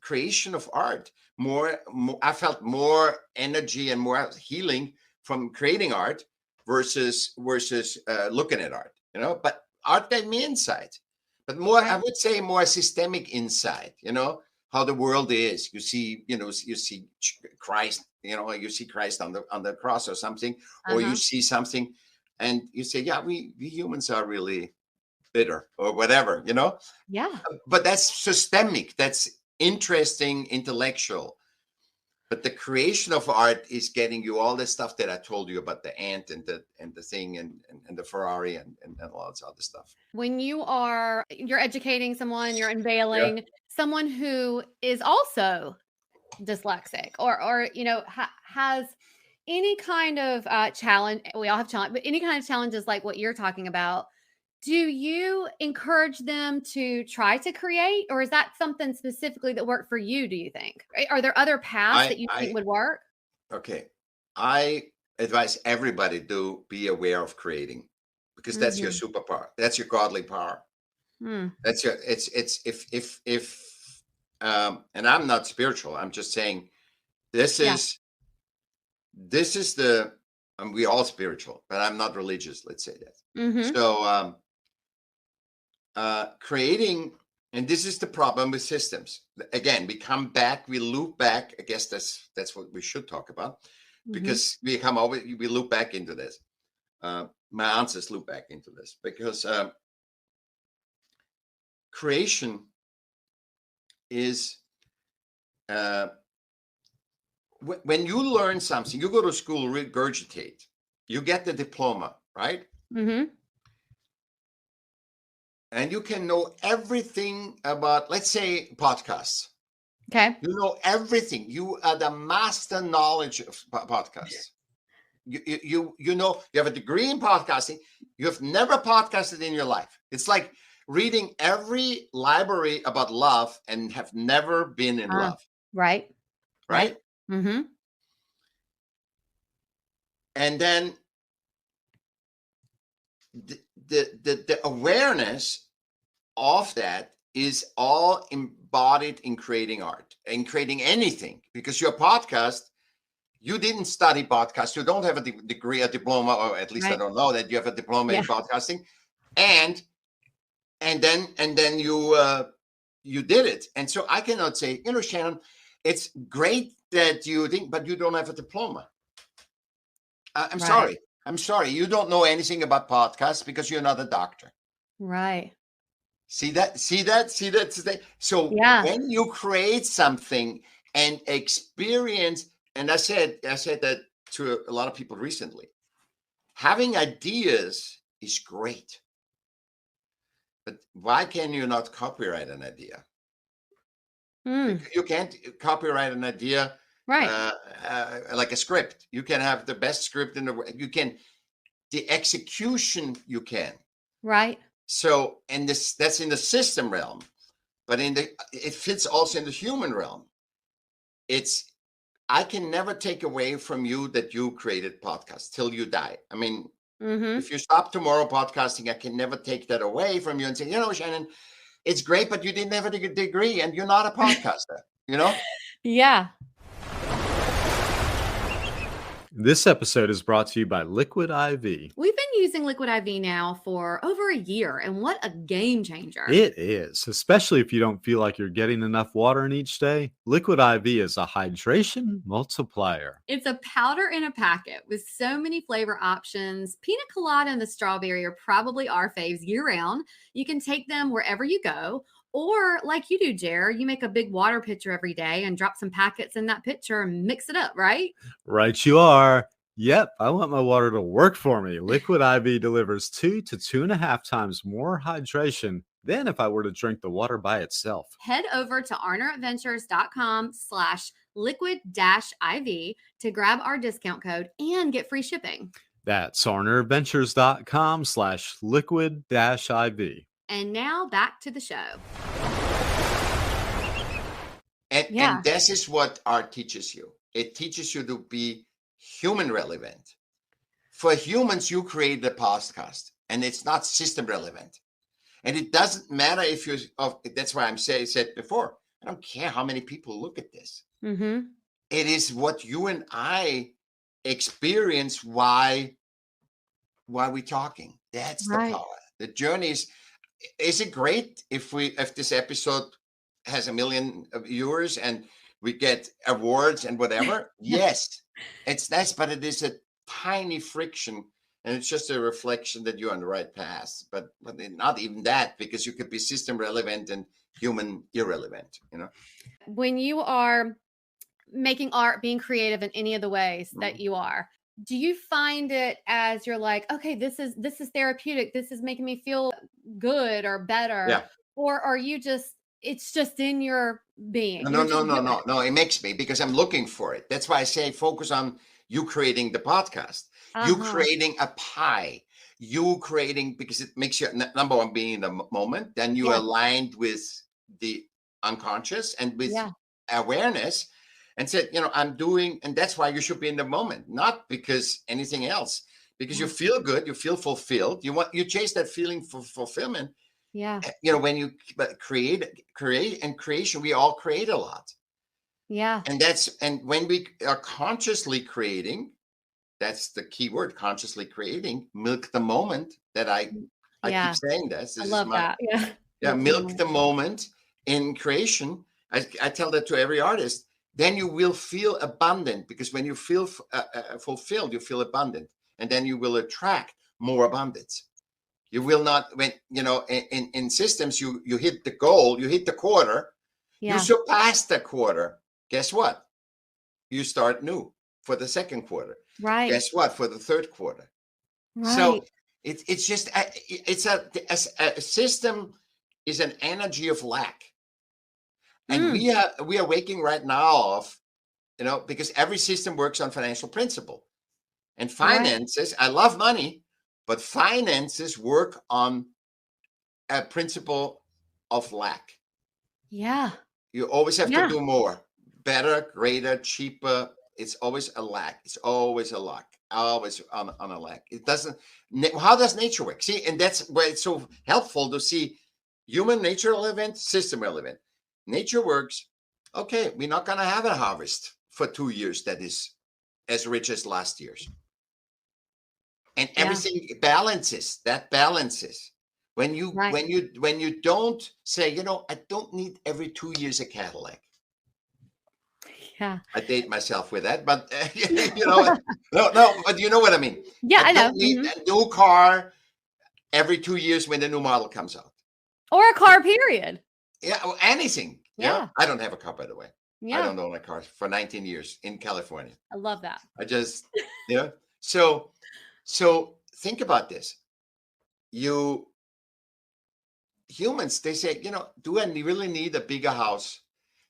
creation of art more I felt more energy and more healing from creating art versus looking at art, but art gave me insight, but more, I would say more systemic insight, how the world is. You see, you see Christ, you see Christ on the cross or something, or you see something and you say, yeah, we humans are really bitter or whatever, but that's systemic. That's interesting, intellectual. But the creation of art is getting you all the stuff that I told you about the ant and the thing and the Ferrari and all this other stuff. When you're educating someone, you're unveiling someone who is also dyslexic or has any kind of challenge. We all have challenge, but any kind of challenges like what you're talking about. Do you encourage them to try to create, or is that something specifically that worked for you, do you think? Are there other paths that you think would work? Okay. I advise everybody to be aware of creating, because that's your superpower. That's your godly power. That's and I'm not spiritual. I'm just saying this is the, and we all spiritual, but I'm not religious. Let's say that. So, creating, and this is the problem with systems. Again, we loop back. I guess that's what we should talk about, because we loop back into this. My answers loop back into this because creation is when you learn something, you go to school, regurgitate, you get the diploma, right? And you can know everything about, let's say, podcasts. Okay. You know everything. You are the master knowledge of podcasts. You know, you have a degree in podcasting. You have never podcasted in your life. It's like reading every library about love and have never been in love. Right. And then the awareness of that is all embodied in creating art and creating anything, because your podcast, you didn't study podcast. You don't have a degree, a diploma, or at least I don't know that you have a diploma in podcasting. And then you did it. And so I cannot say, Shannon, it's great that you think, but you don't have a diploma. I'm sorry. I'm sorry. You don't know anything about podcasts because you're not a doctor. Right. See that? So when you create something and experience, and I said that to a lot of people recently, having ideas is great. But why can you not copyright an idea? You can't copyright an idea. Right. Like a script. You can have the best script in the world. The execution you can. Right. So, and that's in the system realm, but it fits also in the human realm. I can never take away from you that you created podcasts till you die. I mean, if you stop tomorrow podcasting, I can never take that away from you and say, Shannon, it's great, but you didn't have a degree and you're not a podcaster, Yeah. This episode is brought to you by Liquid IV. We've been using Liquid IV now for over a year, and what a game changer. It is, especially if you don't feel like you're getting enough water in each day. Liquid IV is a hydration multiplier. It's a powder in a packet with so many flavor options. Pina colada and the strawberry are probably our faves year-round. You can take them wherever you go. Or like you do, Jer, you make a big water pitcher every day and drop some packets in that pitcher and mix it up, right? Right you are. Yep, I want my water to work for me. Liquid IV delivers 2 to 2.5 times more hydration than if I were to drink the water by itself. Head over to arneradventures.com/liquid-IV to grab our discount code and get free shipping. That's arneradventures.com/liquid-IV. And now back to the show. And this is what art teaches you. It teaches you to be human relevant. For humans, you create the podcast, and it's not system relevant. And it doesn't matter if you're, that's why said before, I don't care how many people look at this. Mm-hmm. It is what you and I experience why we're talking. That's Right. the power. The journey is it great if this episode has 1 million viewers and we get awards and whatever? Yes, it's nice, but it is a tiny friction, and it's just a reflection that you're on the right path. But not even that, because you could be system relevant and human irrelevant. When you are making art, being creative in any of the ways that you are, do you find it as you're like, okay, this is therapeutic, this is making me feel good or better? Yeah. Or are you it's just in your being? No, it makes me, because I'm looking for it. That's why I say focus on you creating the podcast, you creating a pie, you creating, because it makes you, number one, being in the moment, then you aligned with the unconscious and with awareness, and said, I'm doing, and that's why you should be in the moment, not because anything else, because you feel good, you feel fulfilled, you chase that feeling for fulfillment. Yeah. When you create and creation, we all create a lot. Yeah. And when we are consciously creating, that's the key word, consciously creating, milk the moment. That I keep saying this. I love that. Yeah. Milk the moment in creation. I tell that to every artist. Then you will feel abundant, because when you feel fulfilled, you feel abundant, and then you will attract more abundance. You will not, when in systems, you hit the goal, you hit the quarter, you surpass the quarter. Guess what? You start new for the second quarter. Right. Guess what? For the third quarter. Right. So it's just it's a system is an energy of lack. And we are waking right now of, because every system works on financial principle. And finances, I love money, but finances work on a principle of lack. Yeah. You always have to do more, better, greater, cheaper. It's always a lack. It's always a lack. Always on a lack. It doesn't. How does nature work? See, and that's why it's so helpful to see human nature relevant, system relevant. Nature works. Okay, we're not going to have a harvest for 2 years that is as rich as last year's. And everything balances. That balances. When you don't say, I don't need every 2 years a Cadillac. Yeah. I date myself with that, but no, but you know what I mean. Yeah, I know. Don't need a new car every 2 years when the new model comes out. Or a car, period. Yeah, or anything. Yeah. I don't have a car, by the way. Yeah. I don't own a car for 19 years in California. I love that. I just, so think about this. Humans, they say, do I really need a bigger house?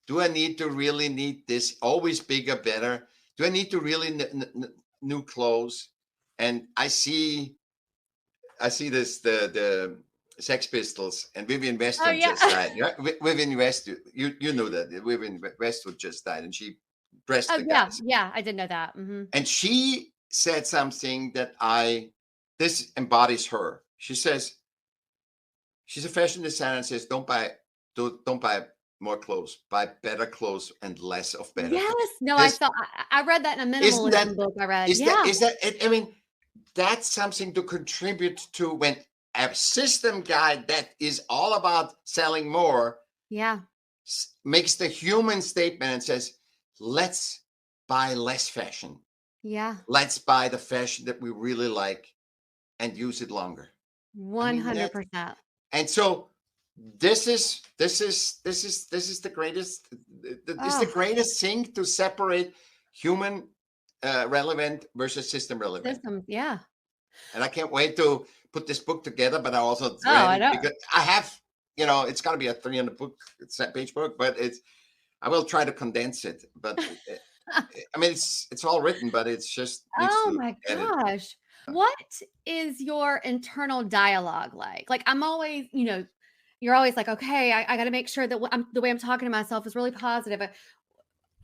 Do I really need this? Always bigger, better. Do I need to really new clothes? And I see this, the Sex Pistols, and Vivian Westwood just died. Yeah, Vivian Westwood, you know that Vivian Westwood just died, and she dressed the guys. Yeah, I did know that. Mm-hmm. And she said something that this embodies her. She says, she's a fashion designer and says, don't buy more clothes, buy better clothes and less of better Yes. things. No, This, I read that in a isn't that, minimalism book I read. Yeah. I mean, that's something to contribute to when a system guide that is all about selling more Yeah. makes the human statement and says, let's buy less fashion. Yeah. Let's buy the fashion that we really like and use it longer. 100%. And so this is the greatest Oh, thing to separate human relevant versus system relevant. systems. Yeah. And I can't wait to put this book together, but I also Oh, I read it know. because I have, it's got to be a 300-page book, but I will try to condense it. But I mean, it's all written, but it's just needs Oh to my edit. gosh. What is your internal dialogue like? Like, I'm always, you're always like, okay, I got to make sure that the way I'm talking to myself is really positive.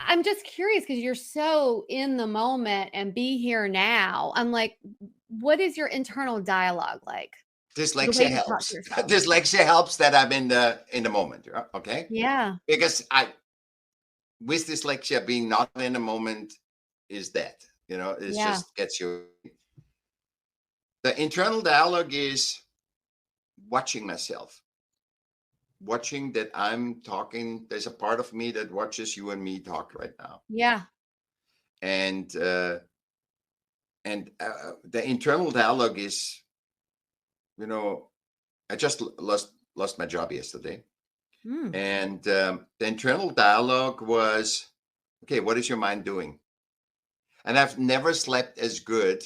I'm just curious because you're so in the moment and be here now. I'm like, what is your internal dialogue like? The way Dyslexia you talk helps. to yourself. Dyslexia helps that I'm in the moment. Okay. Yeah. Because with dyslexia, being not in the moment is that, it Yeah. just gets you. The internal dialogue is watching myself, watching that I'm talking. There's a part of me that watches you and me talk right now. Yeah. And the internal dialogue is, I just lost my job yesterday. Mm. And the internal dialogue was, okay, what is your mind doing? And I've never slept as good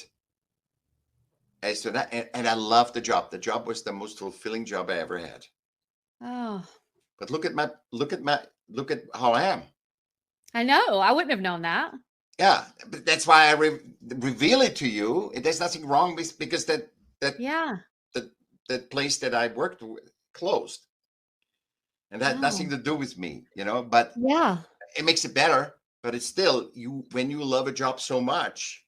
as to that. And I love the job. The job was the most fulfilling job I ever had. Oh, But look at how I am. I know. I wouldn't have known that. Yeah, but that's why I reveal it to you. There's nothing wrong with because that Yeah. that place that I worked with closed, and that had nothing Oh, to do with me, But yeah. it makes it better. But it's still when you love a job so much,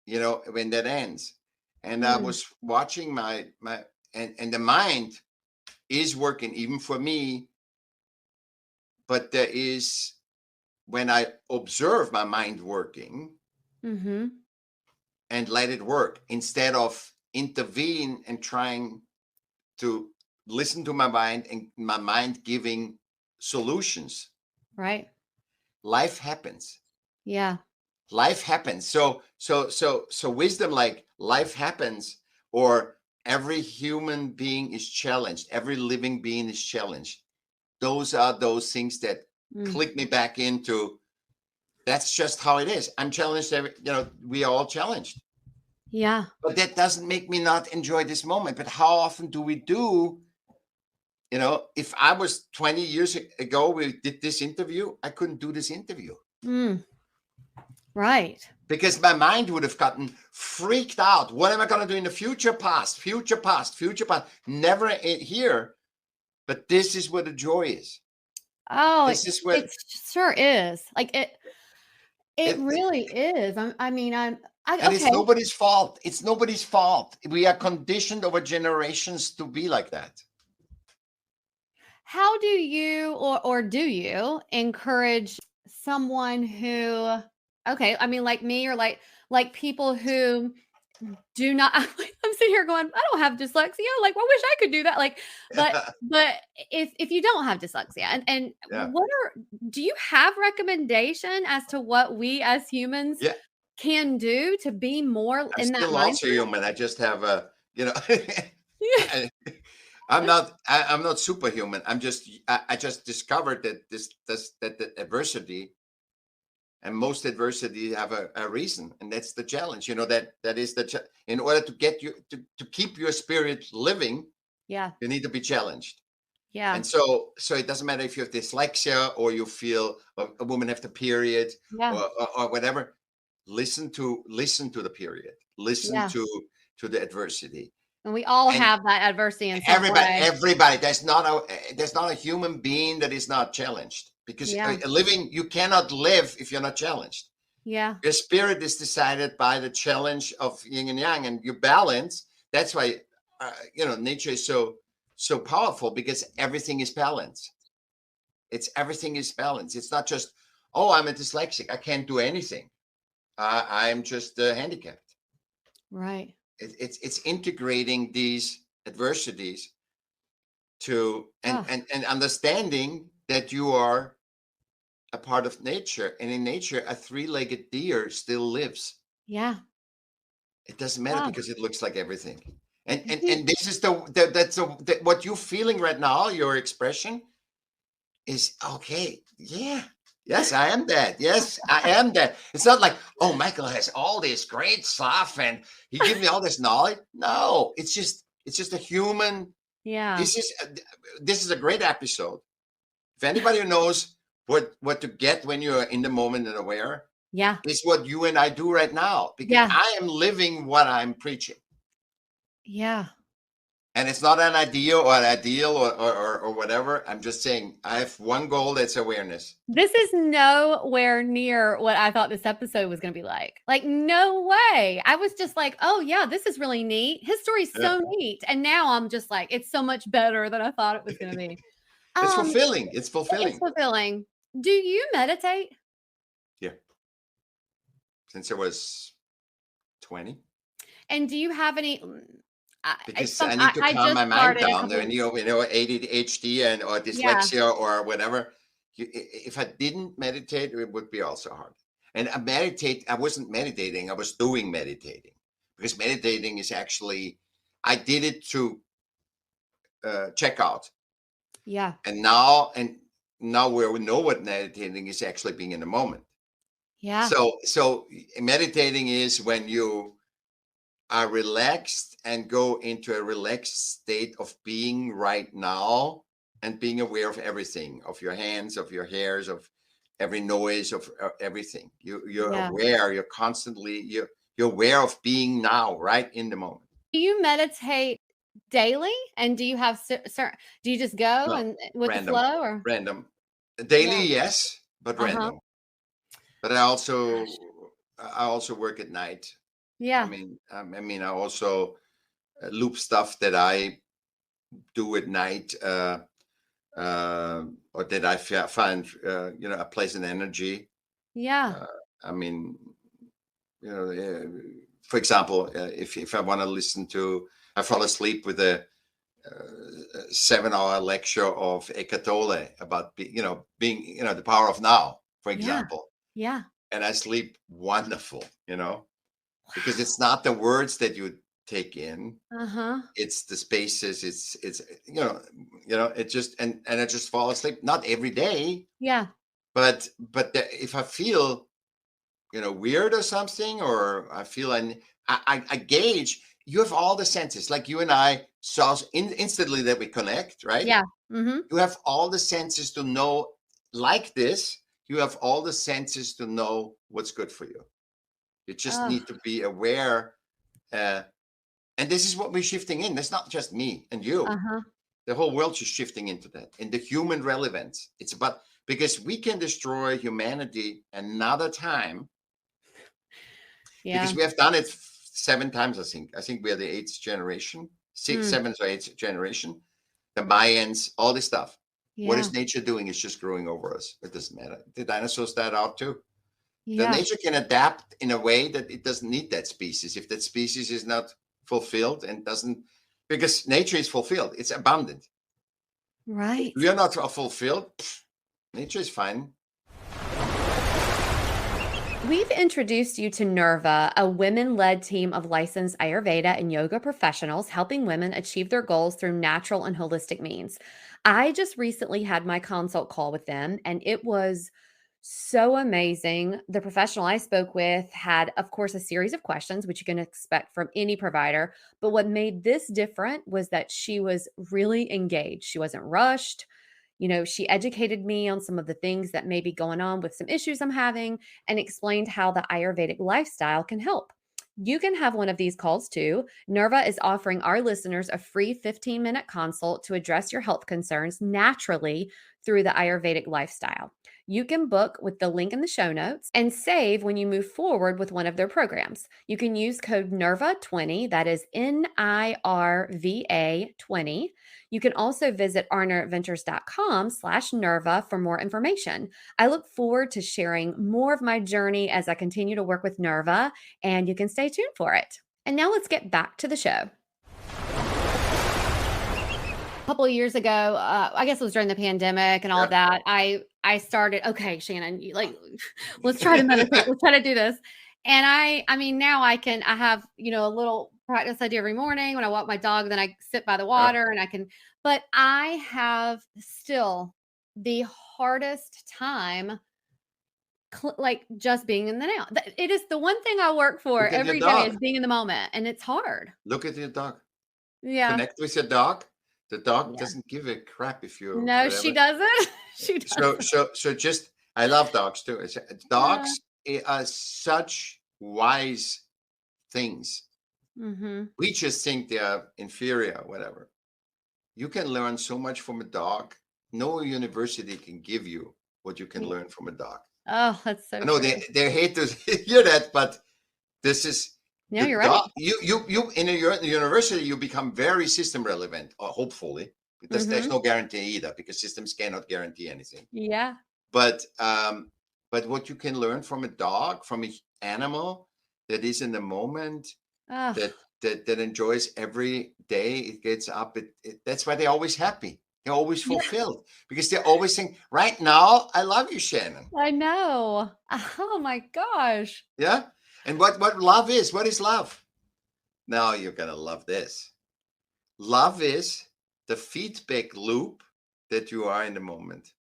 when that ends. And I Mm. was watching my and the mind is working even for me, but there is when I observe my mind working Mm-hmm. and let it work instead of intervene and trying to listen to my mind and my mind giving solutions. Right. Life happens. Yeah. Life happens. So wisdom, like life happens, or every human being is challenged. Every living being is challenged. Those are those things that click me back into. That's just how it is. I'm challenged. We are all challenged. Yeah. But that doesn't make me not enjoy this moment. But how often do we do? If I was 20 years ago, we did this interview, I couldn't do this interview. Mm. Right. Because my mind would have gotten freaked out. What am I going to do in the future? Past. Never here. But this is where the joy is. Oh, This is where it sure is. Like it really is. and okay. it's nobody's fault. It's nobody's fault. We are conditioned over generations to be like that. How do you or do you encourage someone who, okay, like me or like people who do not, I'm sitting here going, I don't have dyslexia. Like, I wish I could do that. Like, but if you don't have dyslexia and Yeah. do you have recommendation as to what we as humans can do to be more in that mindset? I'm still also human. I just have I'm not superhuman. I just discovered that that the adversity and most adversity have a reason, and that's the challenge. That is in order to get you to keep your spirit living. Yeah, you need to be challenged. Yeah. And so it doesn't matter if you have dyslexia or you feel a woman have the period or whatever. Listen to the period. Listen to the adversity. And we all have that adversity in some way. Everybody. There's not a human being that is not challenged, because you cannot live if you're not challenged. Yeah. Your spirit is decided by the challenge of yin and yang, and your balance. That's why, nature is so so powerful because everything is balance. Everything is balance. It's not just, oh, I'm a dyslexic, I can't do anything. I'm just handicapped. Right. It's integrating these adversities to and understanding that you are a part of nature, and in nature a three-legged deer still lives. Yeah. It doesn't matter because it looks like everything. And this is what you're feeling right now. Your expression is okay. Yeah. Yes, I am that. Yes, I am that. It's not like, oh, Michaell has all this great stuff and he gives me all this knowledge. No, it's just a human. Yeah. This is a great episode. If anybody knows what to get when you're in the moment and aware, yeah, is what you and I do right now, because I am living what I'm preaching. Yeah. And it's not an idea or an ideal or whatever. I'm just saying I have one goal, that's awareness. This is nowhere near what I thought this episode was going to be like. Like, no way. I was just like, oh, yeah, this is really neat. His story's so neat. And now I'm just like, it's so much better than I thought it was going to be. It's fulfilling. It's fulfilling. It's fulfilling. Do you meditate? Yeah. Since I was 20. And do you have any... Because I need to calm my mind down. And ADHD or dyslexia or whatever. If I didn't meditate, it would be also hard. And I wasn't meditating. I was doing meditating, because meditating is actually, I did it to check out. Yeah. And now we know what meditating is, actually being in the moment. Yeah. So meditating is when you are relaxed and go into a relaxed state of being right now and being aware of everything, of your hands, of your hairs, of every noise, of everything. You're aware. You're constantly you're aware of being now, right in the moment. Do you meditate daily? And do you have do you just go and with the flow, or random? Daily, yes, but random. But I also work at night. Yeah. I mean, I also loop stuff that I do at night, or that I find, a pleasant energy. Yeah. I mean, for example, if I want to listen to, I fall asleep with a 7-hour lecture of Eckhart Tolle about, being, the power of now, for example. Yeah. And I sleep wonderful, because it's not the words that you take in. It's the spaces. It's it just, and I just fall asleep. Not every day. Yeah. But if I feel, weird or something, or I feel I gauge. You have all the senses, like you and I saw instantly that we connect, right? Yeah. Mm-hmm. You have all the senses to know, like this. You have all the senses to know what's good for you. You just need to be aware. And this is what we're shifting in. That's not just me and you. The whole world is shifting into that, in the human relevance. It's about, because we can destroy humanity another time. Yeah. Because we have done it 7 times, I think. I think we are the 8th generation, 7th or 8th generation. The Mayans, all this stuff. Yeah. What is nature doing? It's just growing over us. It doesn't matter. The dinosaurs died out too. Yeah. The nature can adapt in a way that it doesn't need that species. If that species is not fulfilled and doesn't, because nature is fulfilled. It's abundant. Right. If we are not fulfilled, nature is fine. We've introduced you to Nirva, a women-led team of licensed Ayurveda and yoga professionals helping women achieve their goals through natural and holistic means. I just recently had my consult call with them, and it was so amazing. The professional I spoke with had, of course, a series of questions, which you can expect from any provider. But what made this different was that she was really engaged. She wasn't rushed. She educated me on some of the things that may be going on with some issues I'm having, and explained how the Ayurvedic lifestyle can help. You can have one of these calls too. Nirva is offering our listeners a free 15-minute consult to address your health concerns naturally through the Ayurvedic lifestyle. You can book with the link in the show notes and save when you move forward with one of their programs. You can use code NIRVA20, that is NIRVA 20. You can also visit arneradventures.com/NIRVA for more information. I look forward to sharing more of my journey as I continue to work with NIRVA, and you can stay tuned for it. And now let's get back to the show. A couple of years ago, I guess it was during the pandemic and all of that, I started, okay, Shannon, let's try to meditate. Let's try to do this. And I mean, now I have, a little practice I do every morning when I walk my dog, then I sit by the water and but I have still the hardest time just being in the now. It is the one thing I work for every day is being in the moment, and it's hard. Look at your dog. Yeah. Connect with your dog. The dog doesn't give a crap if you. No, whatever. She doesn't. She doesn't. So just, I love dogs too. Dogs are such wise things. Mm-hmm. We just think they are inferior, whatever. You can learn so much from a dog. No university can give you what you can learn from a dog. Oh, that's so. I know they hate to hear that, but this is. Yeah, you're right. You in a university, you become very system relevant, or hopefully, because there's no guarantee either, because systems cannot guarantee anything. Yeah. But what you can learn from a dog, from an animal that is in the moment, that enjoys every day, it gets up. That's why they're always happy. They're always fulfilled because they're always saying, "Right now, I love you, Shannon." I know. Oh my gosh. Yeah. And what love is? What is love? Now you're going to love this. Love is the feedback loop that you are in the moment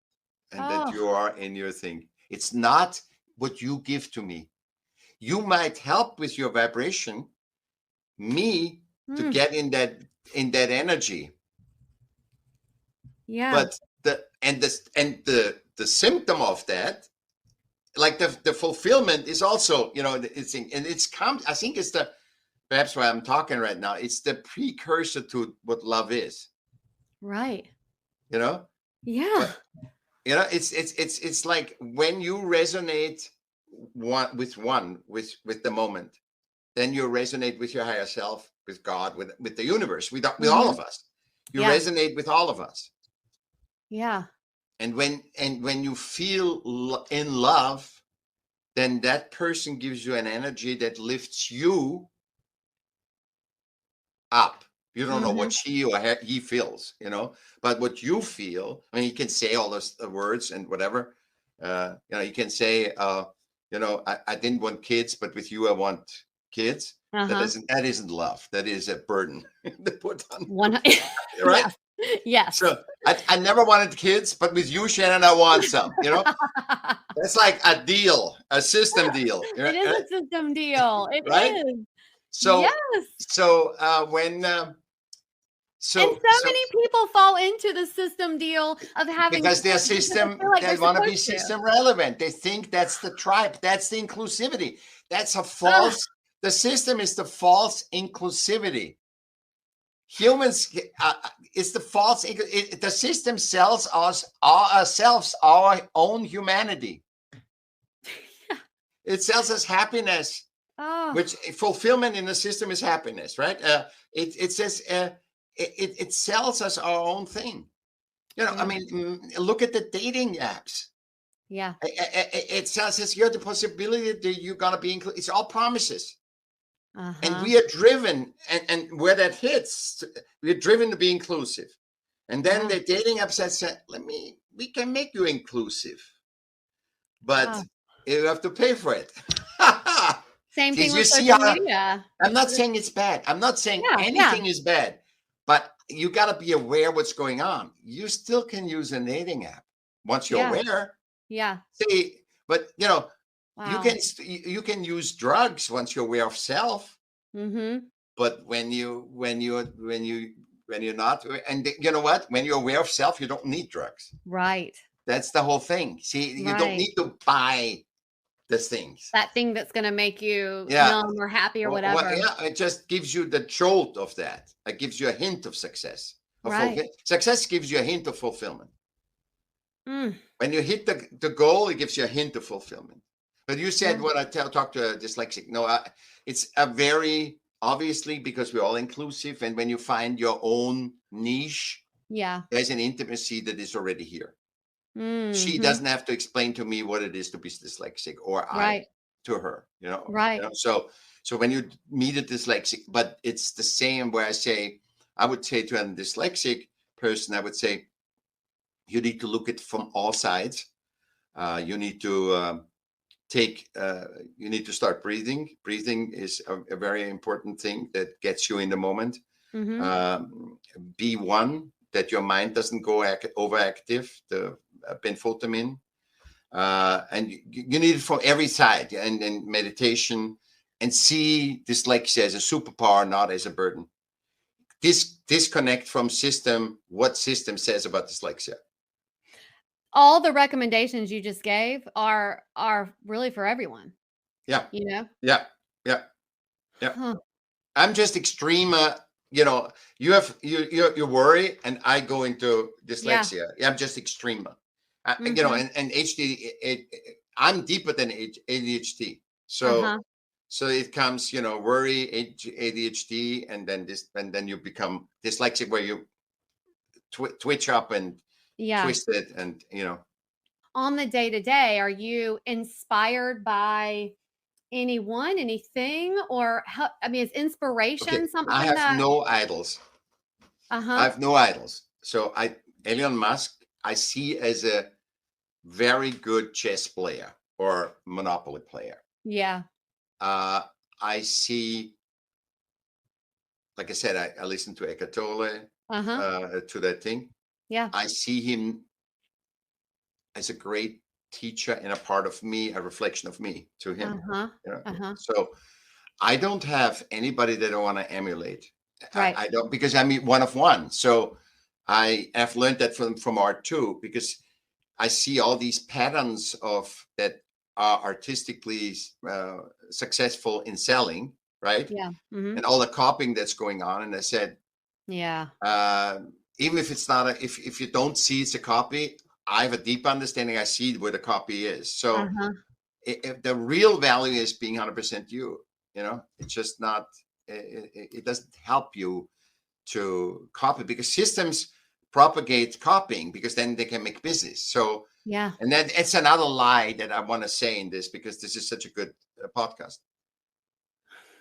and that you are in your thing. It's not what you give to me. You might help with your vibration, me to get in that energy. Yeah. But the symptom of that, like the fulfillment is also, I think it's perhaps why I'm talking right now, it's the precursor to what love is. Right. Yeah. But, it's like when you resonate with the moment, then you resonate with your higher self, with God, with the universe, with all of us. You resonate with all of us. Yeah. And when you feel in love, then that person gives you an energy that lifts you up. You don't know what she or he feels, but what you feel. I mean, you can say all those words and whatever. You can say, I didn't want kids, but with you, I want kids. That isn't love. That is a burden to put on. Right? Yeah. Yes. So I never wanted kids, but with you, Shannon, I want some. That's like a deal, a system deal. It is a system deal. It is. So yes. So many people fall into the system deal of having, because their system, they want to be system relevant. They think that's the tribe, that's the inclusivity. That's a false. The system is the false inclusivity. Humans, it's the false. The system sells us ourselves, our own humanity. Yeah. It sells us happiness, which fulfillment in the system is happiness, right? It says it sells us our own thing. I mean, look at the dating apps. Yeah, it sells us the possibility that you're gonna be included. It's all promises. And we are driven, and where that hits, we're driven to be inclusive. And then the dating app says, we can make you inclusive, but you have to pay for it. Same thing with social media. I'm not saying it's bad. I'm not saying anything is bad, but you got to be aware what's going on. You still can use a dating app once you're aware. Yeah. See, but wow. You can use drugs once you're aware of self. But when you're not, and you know what? When you're aware of self, you don't need drugs. Right. That's the whole thing. See, you don't need to buy the things. That thing that's going to make you numb or happy or whatever. It just gives you the jolt of that. It gives you a hint of success. Success gives you a hint of fulfillment. When you hit the goal, it gives you a hint of fulfillment. But you said, Yeah. when I talk to a dyslexic, no, it's a very, obviously, because we're all inclusive. And when you find your own niche, Yeah. there's an intimacy that is already here. She Mhm. doesn't have to explain to me what it is to be dyslexic, or I Right. to her, Right. So when you meet a dyslexic, but it's the same where I would say to a dyslexic person, I would say, you need to look at from all sides. You need to you need to start breathing. Breathing is a very important thing that gets you in the moment. Mhm. Be one, that your mind doesn't go overactive, the benfotiamine. And you need it from every side, and meditation, and see dyslexia as a superpower, not as a burden. Disconnect from what system says about dyslexia. All the recommendations you just gave are really for everyone. Yeah. You know? Yeah. Yeah. Yeah. Huh. I'm just extreme. You worry, and I go into Yeah. dyslexia. I'm just extreme. Mhm. And HD. I'm deeper than ADHD. Uh-huh. So it comes, worry, ADHD, and then you become dyslexic, where you twitch up and Yeah. twist it, and On the day-to-day, are you inspired by anyone, anything, or how, I mean, is Okay. inspiration I something have that no idols. I Uh-huh. have no idols. So Elon Musk, I see as a very good chess player or Monopoly player. Yeah. Uh, I see, like I said, I listen to Eckhart Tolle, Uh-huh. to that thing. Yeah. I see him as a great teacher and a part of me, a reflection of me to him. Uh-huh. Uh-huh. So I don't have anybody that I want to emulate. Right. I don't, because I'm one of one. So I have learned that from art too, because I see all these patterns of that are artistically successful in selling, right? Yeah. Mhm. And all the copying that's going on. And I said, Yeah. even if it's not if you don't see it's a copy, I have a deep understanding. I see where the copy is. So Uh-huh. if the real value is being 100% you, it's just not. It doesn't help you to copy, because systems propagate copying, because then they can make business. So, Yeah. and then it's another lie that I want to say in this, because this is such a good podcast.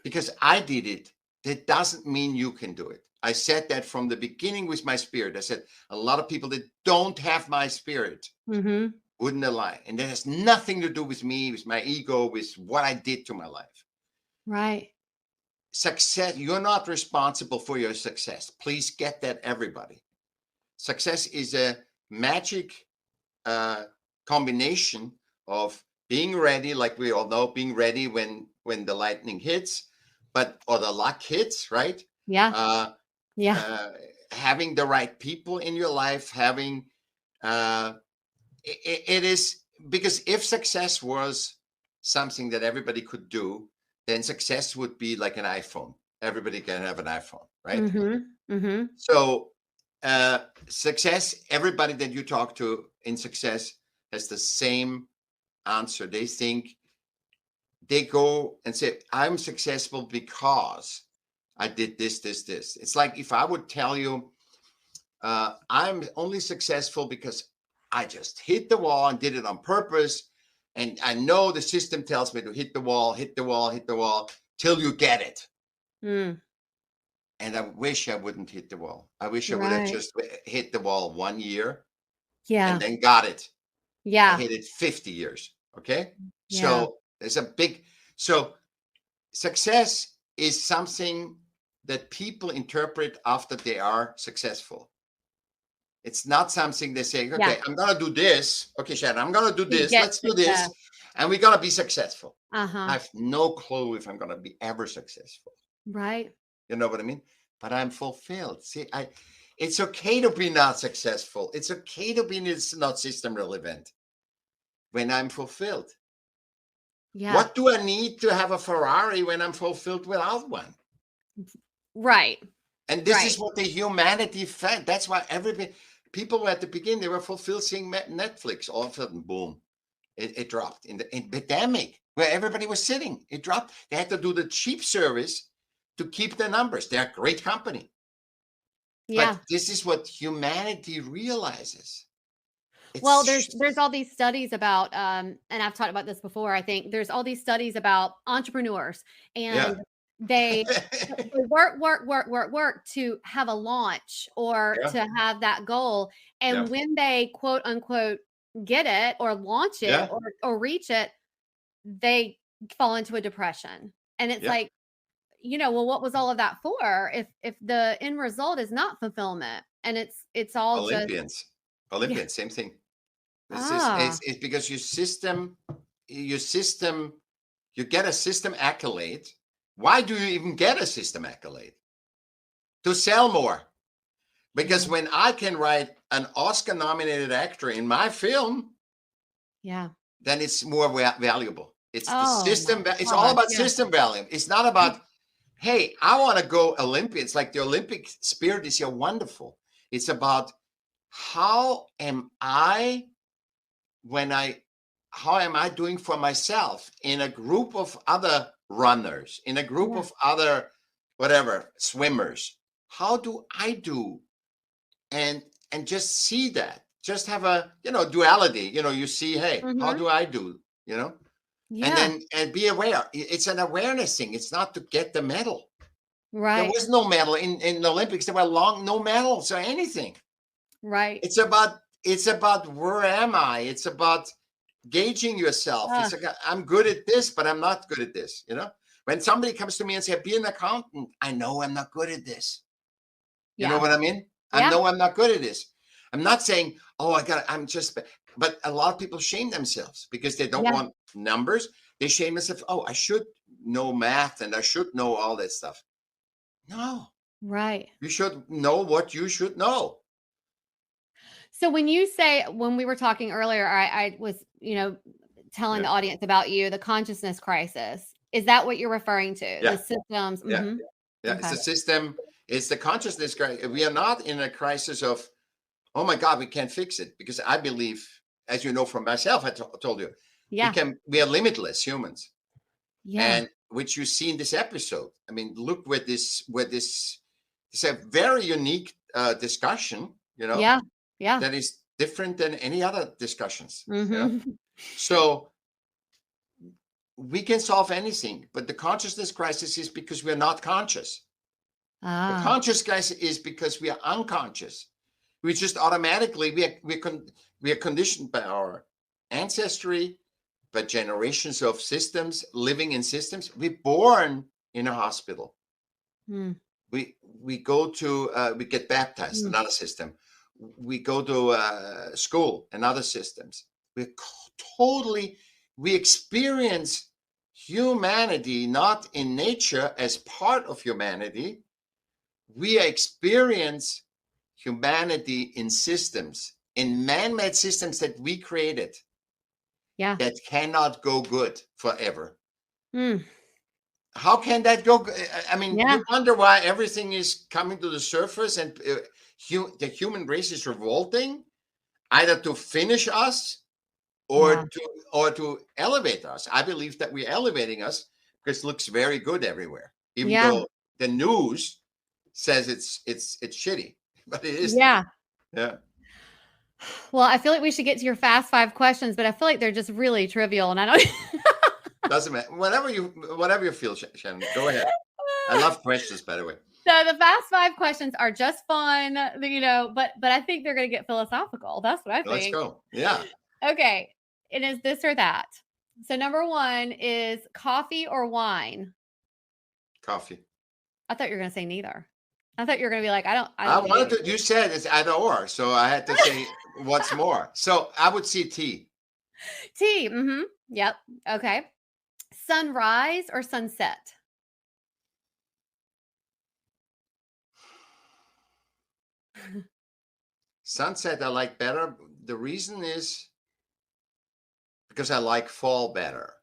Because I did it, that doesn't mean you can do it. I said that from the beginning with my spirit. I said a lot of people that don't have my spirit Mhm. wouldn't align, and that has nothing to do with me, with my ego, with what I did to my life. Right. Success, you're not responsible for your success. Please get that, everybody. Success is a magic combination of being ready, like we all know, being ready when the lightning hits, or the luck hits, right? Yeah. Uh, Yeah. Having the right people in your life, having it is, because if success was something that everybody could do, then success would be like an iPhone. Everybody can have an iPhone, right? Mhm. Mhm. So success, everybody that you talk to in success has the same answer. They go and say, I'm successful because I did this, this, this. It's like if I would tell you, I'm only successful because I just hit the wall and did it on purpose. And I know the system tells me to hit the wall, hit the wall, hit the wall till you get it. Mm. And I wish I wouldn't hit the wall. I wish I would have Right. just hit the wall 1 year and Yeah. then got it. I Yeah. hit it 50 years. Okay. Yeah. So so success is something that people interpret after they are successful. It's not something they say, Yeah. okay, I'm going to do this. Okay, Shannon, I'm going to do To this. get Let's do success. this. And we're going to be successful. I Uh-huh. have no clue if I'm going to be ever successful. Right. You know what I mean? But I'm fulfilled. See, it's okay to be not successful. It's okay to be not system relevant when I'm fulfilled. Yeah. What do I need to have a Ferrari when I'm fulfilled without one? Right. And this Right. is what the humanity fed. That's why people were at the beginning, they were fulfilled seeing Netflix. All of a sudden, boom, it dropped. In the pandemic, where everybody was sitting, it dropped. They had to do the cheap service to keep the numbers. They're a great company. Yeah. But this is what humanity realizes. Well, there's all these studies about, and I've talked about this before, I think there's all these studies about entrepreneurs, and they work to have a launch or to have that goal. And when they quote unquote get it or launch it or reach it, they fall into a depression. And it's like, well, what was all of that for if the end result is not fulfillment? And it's all Olympians, same thing. It's because your system, you get a system accolade. Why do you even get a system accolade? To sell more. Because when I can write an Oscar-nominated actor in my film, then it's more valuable. It's the system. It's all about system value. It's not about, hey, I want to go Olympian. It's like the Olympic spirit is here wonderful. It's about how am I doing for myself in a group of other runners, in a group of other swimmers? How do I do? And just see that. Just have a duality. You see, hey, how do I do? And be aware. It's an awareness thing. It's not to get the medal. Right. There was no medal in the Olympics. There were no medals or anything. Right. It's about where am I? It's about gauging yourself. It's like, I'm good at this, but I'm not good at this. When somebody comes to me and says, be an accountant, I know I'm not good at this. You know what I mean? I know I'm not good at this. I'm not saying, but a lot of people shame themselves because they don't want numbers. They shame themselves. I should know math and I should know all that stuff. No. Right. You should know what you should know. So when we were talking earlier, I was, telling the audience about the consciousness crisis. Is that what you're referring to? Yeah. The systems? Yeah. Mm-hmm. Yeah. Okay. It's the system. It's the consciousness crisis. We are not in a crisis of, oh my God, we can't fix it. Because I believe, as you know from myself, I told you, we are limitless humans. Yeah. And which you see in this episode. I mean, look where this it's a very unique discussion, Yeah. Yeah. That is different than any other discussions. Mm-hmm. So we can solve anything, but the consciousness crisis is because we're not conscious. The conscious crisis is because we are unconscious. We just automatically, we are conditioned by our ancestry, by generations of systems, living in systems. We're born in a hospital. Mm. We go to, we get baptized, another system. We go to school and other systems. We experience humanity not in nature as part of humanity. We experience humanity in systems, in man-made systems that we created. Yeah. That cannot go good forever. Mm. How can that go? I mean, you wonder why everything is coming to the surface and the human race is revolting, either to finish us or to elevate us. I believe that we're elevating us because it looks very good everywhere, even though the news says it's shitty, but it is. Yeah. Yeah. Well, I feel like we should get to your fast 5 questions, but I feel like they're just really trivial, and I don't. Doesn't matter. Whatever you feel, Shannon. Go ahead. I love questions, by the way. So the fast 5 questions are just fun, but I think they're going to get philosophical. That's what I think. Let's go. Yeah. Okay. It is this or that. So number 1 is coffee or wine? Coffee. I thought you were going to say neither. I thought you were going to be like, I don't wanted to, you said it's either or, so I had to say what's more. So I would say tea. Tea. Mm-hmm. Yep. Okay. Sunrise or sunset? Sunset I like better. The reason is because I like fall better.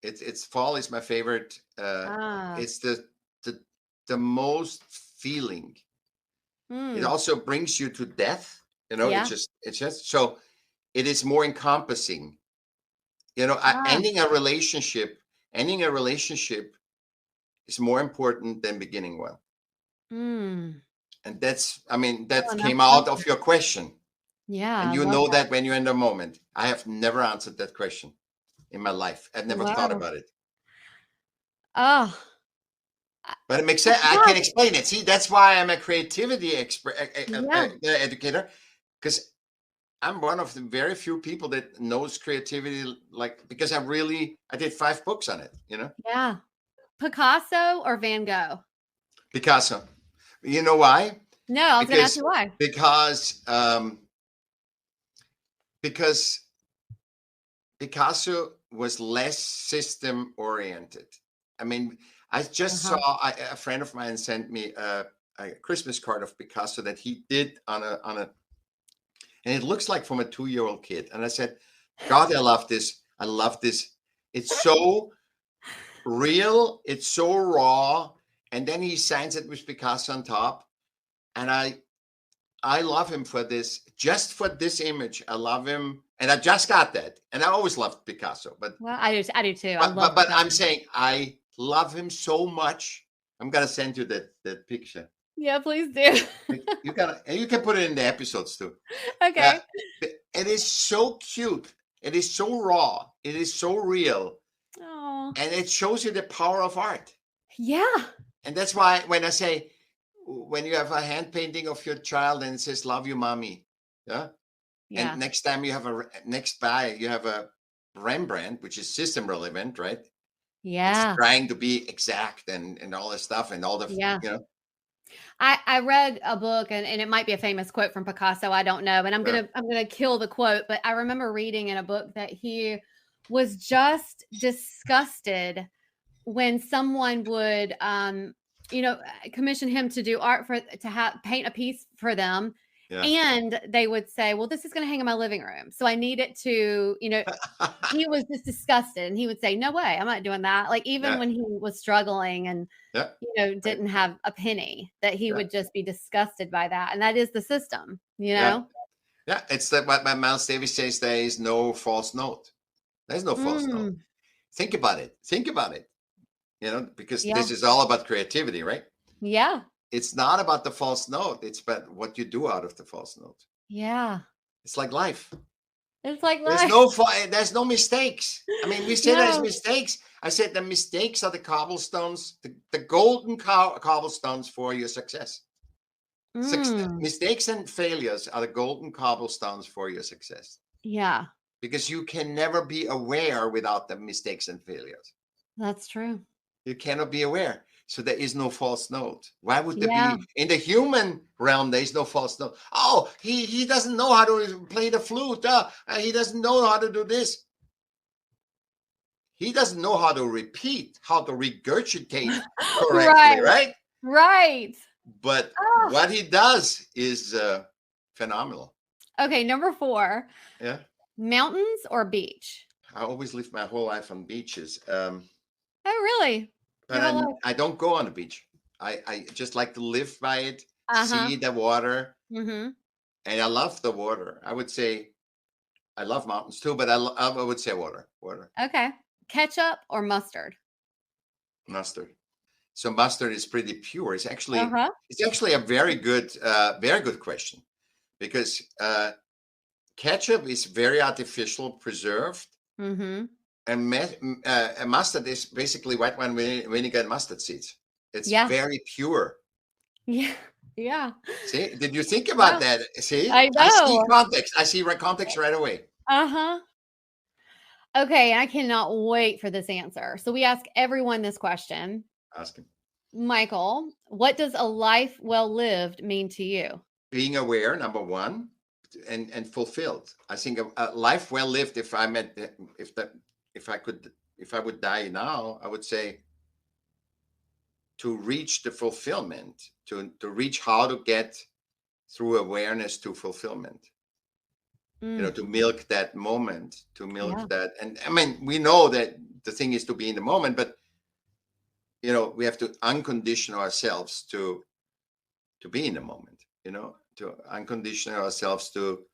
It's fall is my favorite. It's the most feeling. It also brings you to death. You know, Yeah. it's just so it is more encompassing. You know, Ah. ending a relationship is more important than beginning one. Mm. And that's, I mean, Oh, that and that's came out of something. your question. Yeah, And I you love know that. that when you're in the moment. I have never answered that question in my life. I've never thought Wow. about it. Oh, But it makes I sense. I can forgot. explain it. See, that's why I'm a creativity expert, Yeah. educator, because I'm one of the very few people that knows creativity. Like, because I did 5 books on it. You know, Yeah. Picasso or Van Gogh? Picasso. You know why? No, I was gonna ask Because you why. because um, because Picasso was less system oriented. I mean, I just Uh-huh. saw a friend of mine sent me a Christmas card of Picasso that he did on a, and it looks like from a 2-year-old kid. And I said, God, I love this. I love this. It's so real. It's so raw. And then he signs it with Picasso on top. And I love him for this, just for this image. I love him. And I just got that. And I always loved Picasso. Well, I do too. I But love but but Picasso. I'm saying I love him so much. I'm gonna send you that picture. Yeah, please do. You gotta, and you can put it in the episodes too. Okay. It is so cute. It is so raw. It is so real, Oh, and it shows you the power of art. yeah. And that's why when I say, when you have a hand painting of your child and it says "Love you, mommy," yeah. And Yeah. next time you have next buy you have a Rembrandt, which is system relevant, right? It's Yeah. trying to be exact and all this stuff and all the, Yeah. you know. I read a book and it might be a famous quote from Picasso. I don't know. And Yeah. I'm gonna kill the quote, but I remember reading in a book that he was just disgusted when someone would commission him to do art for to have paint a piece for them, Yeah. and they would say, well, this is going to hang in my living room, so I need it to, he was just disgusted, and he would say, no way, I'm not doing that. Like, even Yeah. when he was struggling and Yeah. Right. didn't have a penny, that he Yeah. would just be disgusted by that. And that is the system, Yeah. Yeah. It's like what Miles Davis says, there is no false note. There's no false note. Mm, Think about it. Think about it. Because yeah. this is all about creativity, right? Yeah. It's not about the false note. It's about what you do out of the false note. Yeah. It's like life. It's like There's life. there's no mistakes. I mean, we say there's No. mistakes. I said the mistakes are the cobblestones, the golden cobblestones for your success. Mm, Mistakes and failures are the golden cobblestones for your success, yeah, because you can never be aware without the mistakes and failures. that's true. You cannot be aware. So there is no false note. Why would there Yeah. be in the human realm? There is no false note. Oh, he doesn't know how to play the flute. He doesn't know how to do this. He doesn't know how to repeat, how to regurgitate correctly, Right. right? Right. But Oh. what he does is phenomenal. Okay, number 4. Yeah. Mountains or beach? I always lived my whole life on beaches. Oh, really? But Your whole life? I don't go on the beach. I just like to live by it, Uh-huh. see the water, Mm-hmm. and I love the water. I would say I love mountains too, but I would say water, Okay. Ketchup or mustard? mustard. So mustard is pretty pure. Uh-huh. It's actually a very good question, because ketchup is very artificial, preserved, Mm-hmm. and mustard is basically white wine vinegar and mustard seeds. It's Yeah. very pure. Yeah. Yeah. See, did you think about Yeah. that? See, I I see know. context. I see context right away. Uh-huh. Okay, I cannot wait for this answer. So we ask everyone this question. Ask him. Michael, what does a life well lived mean to you? Being aware, number one, and fulfilled. I think a life well lived. If I would die now, I would say to reach the fulfillment, to reach how to get through awareness to fulfillment. Mm, To milk that moment, to milk yeah. that. And I mean, we know that the thing is to be in the moment, but we have to uncondition ourselves to be in the moment, uncondition ourselves to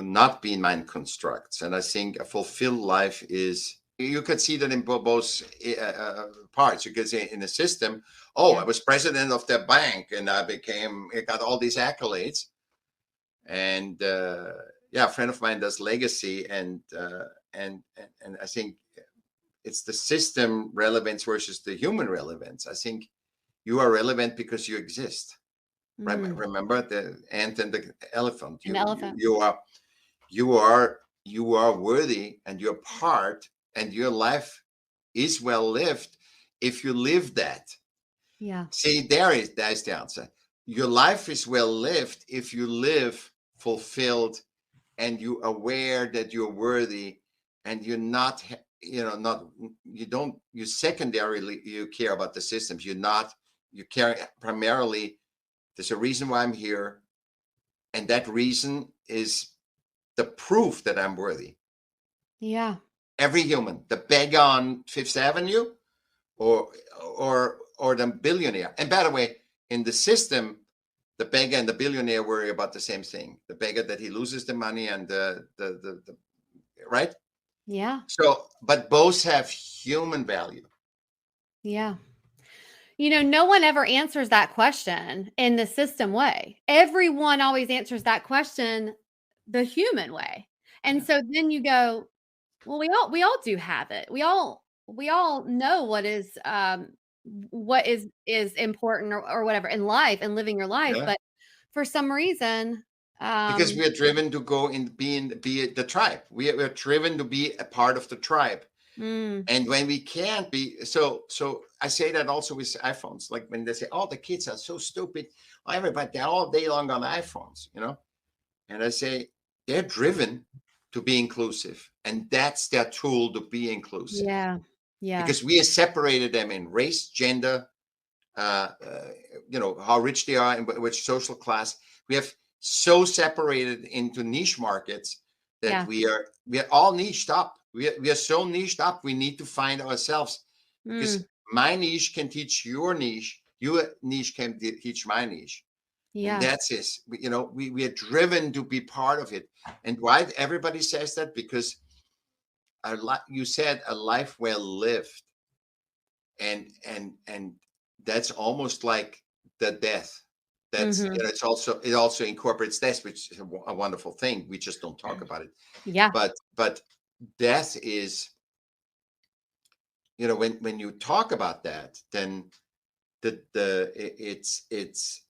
not be in mind constructs. And I think a fulfilled life is, you could see that in both parts. You could say in the system, I was president of the bank and I got all these accolades. And a friend of mine does legacy, and I think it's the system relevance versus the human relevance. I think you are relevant because you exist. Right? Remember the ant and the elephant. You are worthy, and you're part, and your life is well lived if you live that. Yeah. See, there's the answer. Your life is well lived if you live fulfilled, and you're aware that you're worthy, and you're not, you secondarily, you care about the systems. You care primarily, there's a reason why I'm here. And that reason is the proof that I'm worthy. Yeah. Every human, the beggar on Fifth Avenue or the billionaire. And by the way, in the system, the beggar and the billionaire worry about the same thing. The beggar, that he loses the money, and the right? Yeah. So, but both have human value. Yeah. No one ever answers that question in the system way. Everyone always answers that question the human way. And so then you go, well, we all do have it. We all know what is important or whatever in life and living your life. Yeah. But for some reason, because we are driven to go and be the tribe. We are driven to be a part of the tribe. And when we can't be, so I say that also with iPhones, like when they say, the kids are so stupid. Everybody, they're all day long on iPhones, and I say, they're driven to be inclusive, and that's their tool to be inclusive. Yeah. Because we have separated them in race, gender, how rich they are, and which social class. We have so separated into niche markets that we are all niched up. We are so niched up. We need to find ourselves, because my niche can teach your niche. Your niche can teach my niche. Yeah. And that's it. We are driven to be part of it. And why everybody says that? Because you said a life well lived. And that's almost like the death. That's it also incorporates death, which is a wonderful thing. We just don't talk about it. Yeah. But death is, when you talk about that, then it's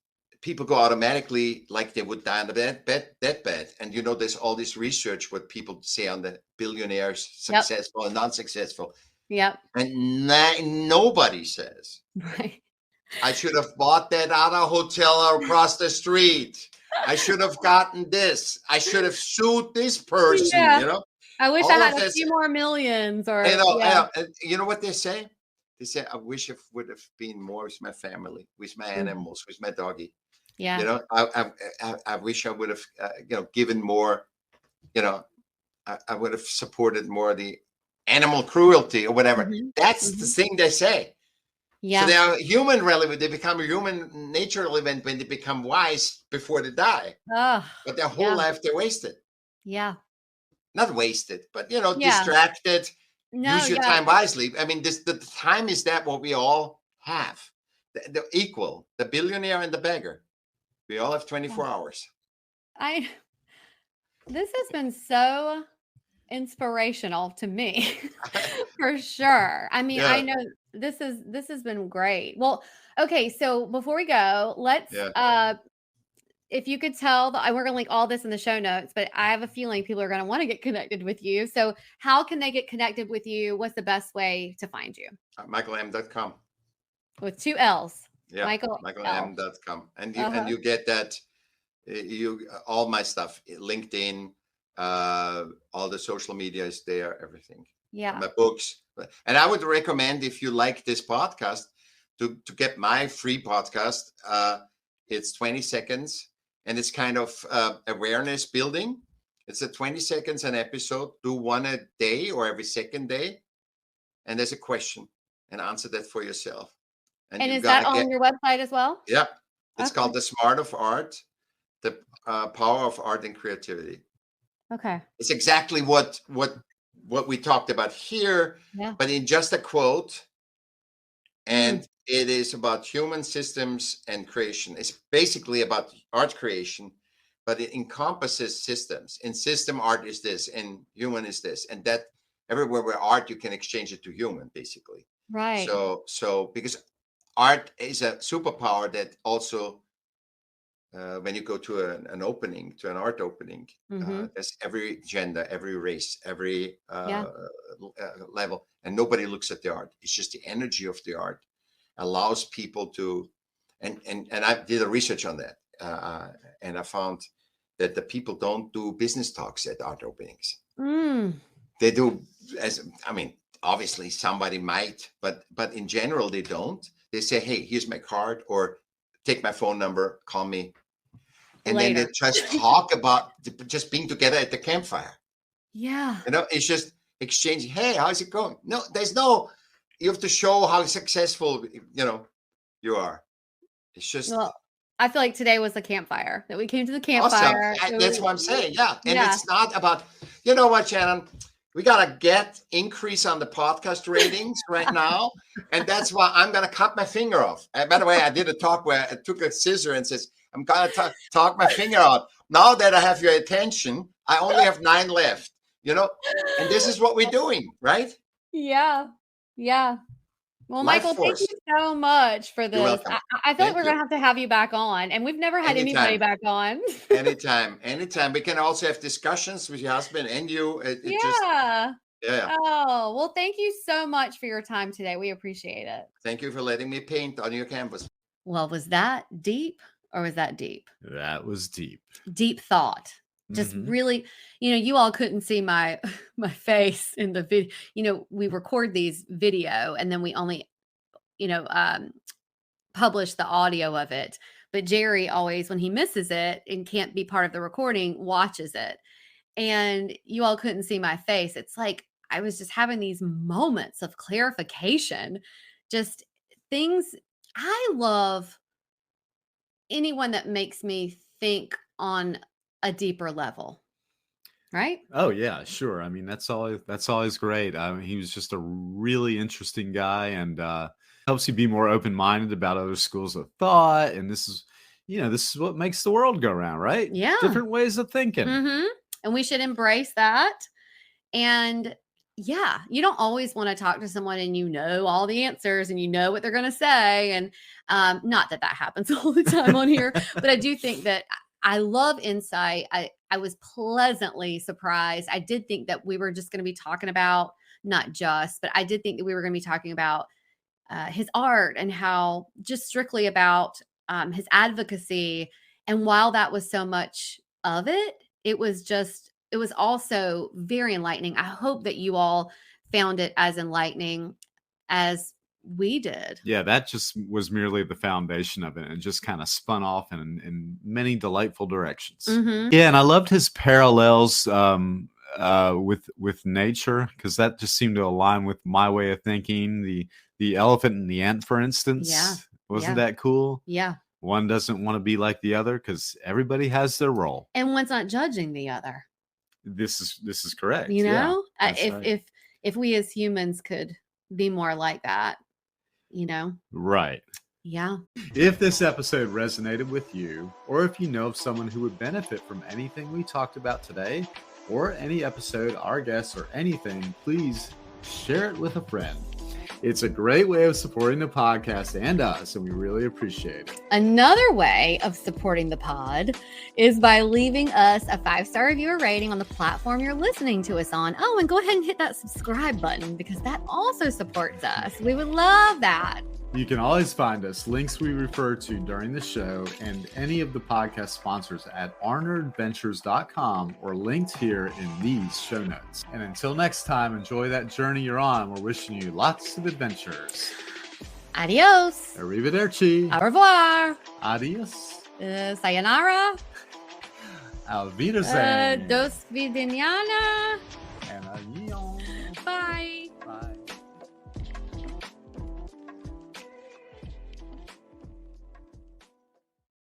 people go automatically like they would die on the deathbed. And there's all this research what people say on the billionaires, successful and non-successful. Yep. And nobody says, right, I should have bought that other hotel across the street. I should have gotten this. I should have sued this person. I wish I had a few more millions. Or you know what they say? They say, I wish I would have been more with my family, with my animals, with my doggy. Yeah. I wish I would have given more. I would have supported more the animal cruelty or whatever. That's the thing they say. Yeah. So they are human relevant. They become a human nature relevant when they become wise before they die. But their whole life they wasted. Yeah. Not wasted, but distracted. Use your time wisely. I mean, the time is that what we all have. The equal, the billionaire and the beggar. We all have 24 hours. This has been so inspirational to me for sure. I mean, I know this has been great. Well, okay, so before we go, let's if you could tell, we're gonna link all this in the show notes, but I have a feeling people are gonna want to get connected with you. So how can they get connected with you? What's the best way to find you? MichaellM.com. With 2 L's. Yeah, MichaellM.com. And you get that, all my stuff, LinkedIn, all the social media is there, everything. Yeah. My books. And I would recommend, if you like this podcast, to get my free podcast. It's 20 seconds and it's kind of awareness building. It's a 20 seconds an episode. Do one a day or every second day. And there's a question, and answer that for yourself. And is that on your website as well? Yeah. It's called The Smart of Art. The power of art and creativity. Okay. It's exactly what we talked about here, but in just a quote. And it is about human systems and creation. It's basically about art creation, but it encompasses systems. And system art is this, and human is this, and that everywhere where art, you can exchange it to human, basically. Right. So because art is a superpower that also, when you go to an opening, to an art opening, there's every gender, every race, every level, and nobody looks at the art. It's just the energy of the art allows people to, and I did a research on that, and I found that the people don't do business talks at art openings. They do, obviously somebody might, but in general they don't. They say, hey, here's my card, or take my phone number, call me. And later. Then they just talk about just being together at the campfire. Yeah. It's just exchanging, hey, how's it going? No, you have to show how successful, you are. It's just. Well, I feel like today was the campfire, that we came to the campfire. Awesome. That's what I'm saying. Yeah. And it's not about, you know what, Shannon? We got to increase on the podcast ratings right now. And that's why I'm going to cut my finger off. And by the way, I did a talk where I took a scissor and says, I'm going to talk my finger out. Now that I have your attention, I only have 9 left, and this is what we're doing, right? Yeah. Yeah. Well, Michael, thank you so much for this. I feel like we're going to have you back on, and we've never had anybody back on. Anytime. We can also have discussions with your husband and you. Yeah. Oh, well, thank you so much for your time today. We appreciate it. Thank you for letting me paint on your canvas. Well, was that deep or was that deep? That was deep. Deep thought. Just really, you all couldn't see my face in the video. We record these video and then we only, publish the audio of it. But Jerry always, when he misses it and can't be part of the recording, watches it. And you all couldn't see my face. It's like I was just having these moments of clarification, just things. I love anyone that makes me think on a deeper level. Right? Oh yeah, sure. I mean, that's always great. He was just a really interesting guy, and helps you be more open-minded about other schools of thought. And this is what makes the world go round, right? Yeah. Different ways of thinking. And we should embrace that. And yeah, you don't always want to talk to someone and all the answers and what they're going to say. And not that happens all the time on here, but I do think that I love insight. I was pleasantly surprised. I did think that we were just going to be talking about, not just, but I did think that we were going to be talking about his art and how just strictly about his advocacy. And while that was so much of it, it was also very enlightening. I hope that you all found it as enlightening as we did. Yeah, that just was merely the foundation of it, and just kind of spun off in many delightful directions. Yeah, and I loved his parallels with nature, because that just seemed to align with my way of thinking. The elephant and the ant, for instance. Yeah. Wasn't that cool? Yeah. One doesn't want to be like the other because everybody has their role. And one's not judging the other. This is correct. If we as humans could be more like that, Right. Yeah. If this episode resonated with you, or if you know of someone who would benefit from anything we talked about today, or any episode, our guests, or anything, please share it with a friend. It's a great way of supporting the podcast and us, and we really appreciate it. Another way of supporting the pod is by leaving us a 5-star review or rating on the platform you're listening to us on. Oh, and go ahead and hit that subscribe button, because that also supports us. We would love that. You can always find us, links we refer to during the show, and any of the podcast sponsors at arneradventures.com, or linked here in these show notes. And until next time, enjoy that journey you're on. We're wishing you lots of adventures. Adios. Arrivederci. Au revoir. Adios. Sayonara. Auf Wiedersehen. Dos vidaniana. And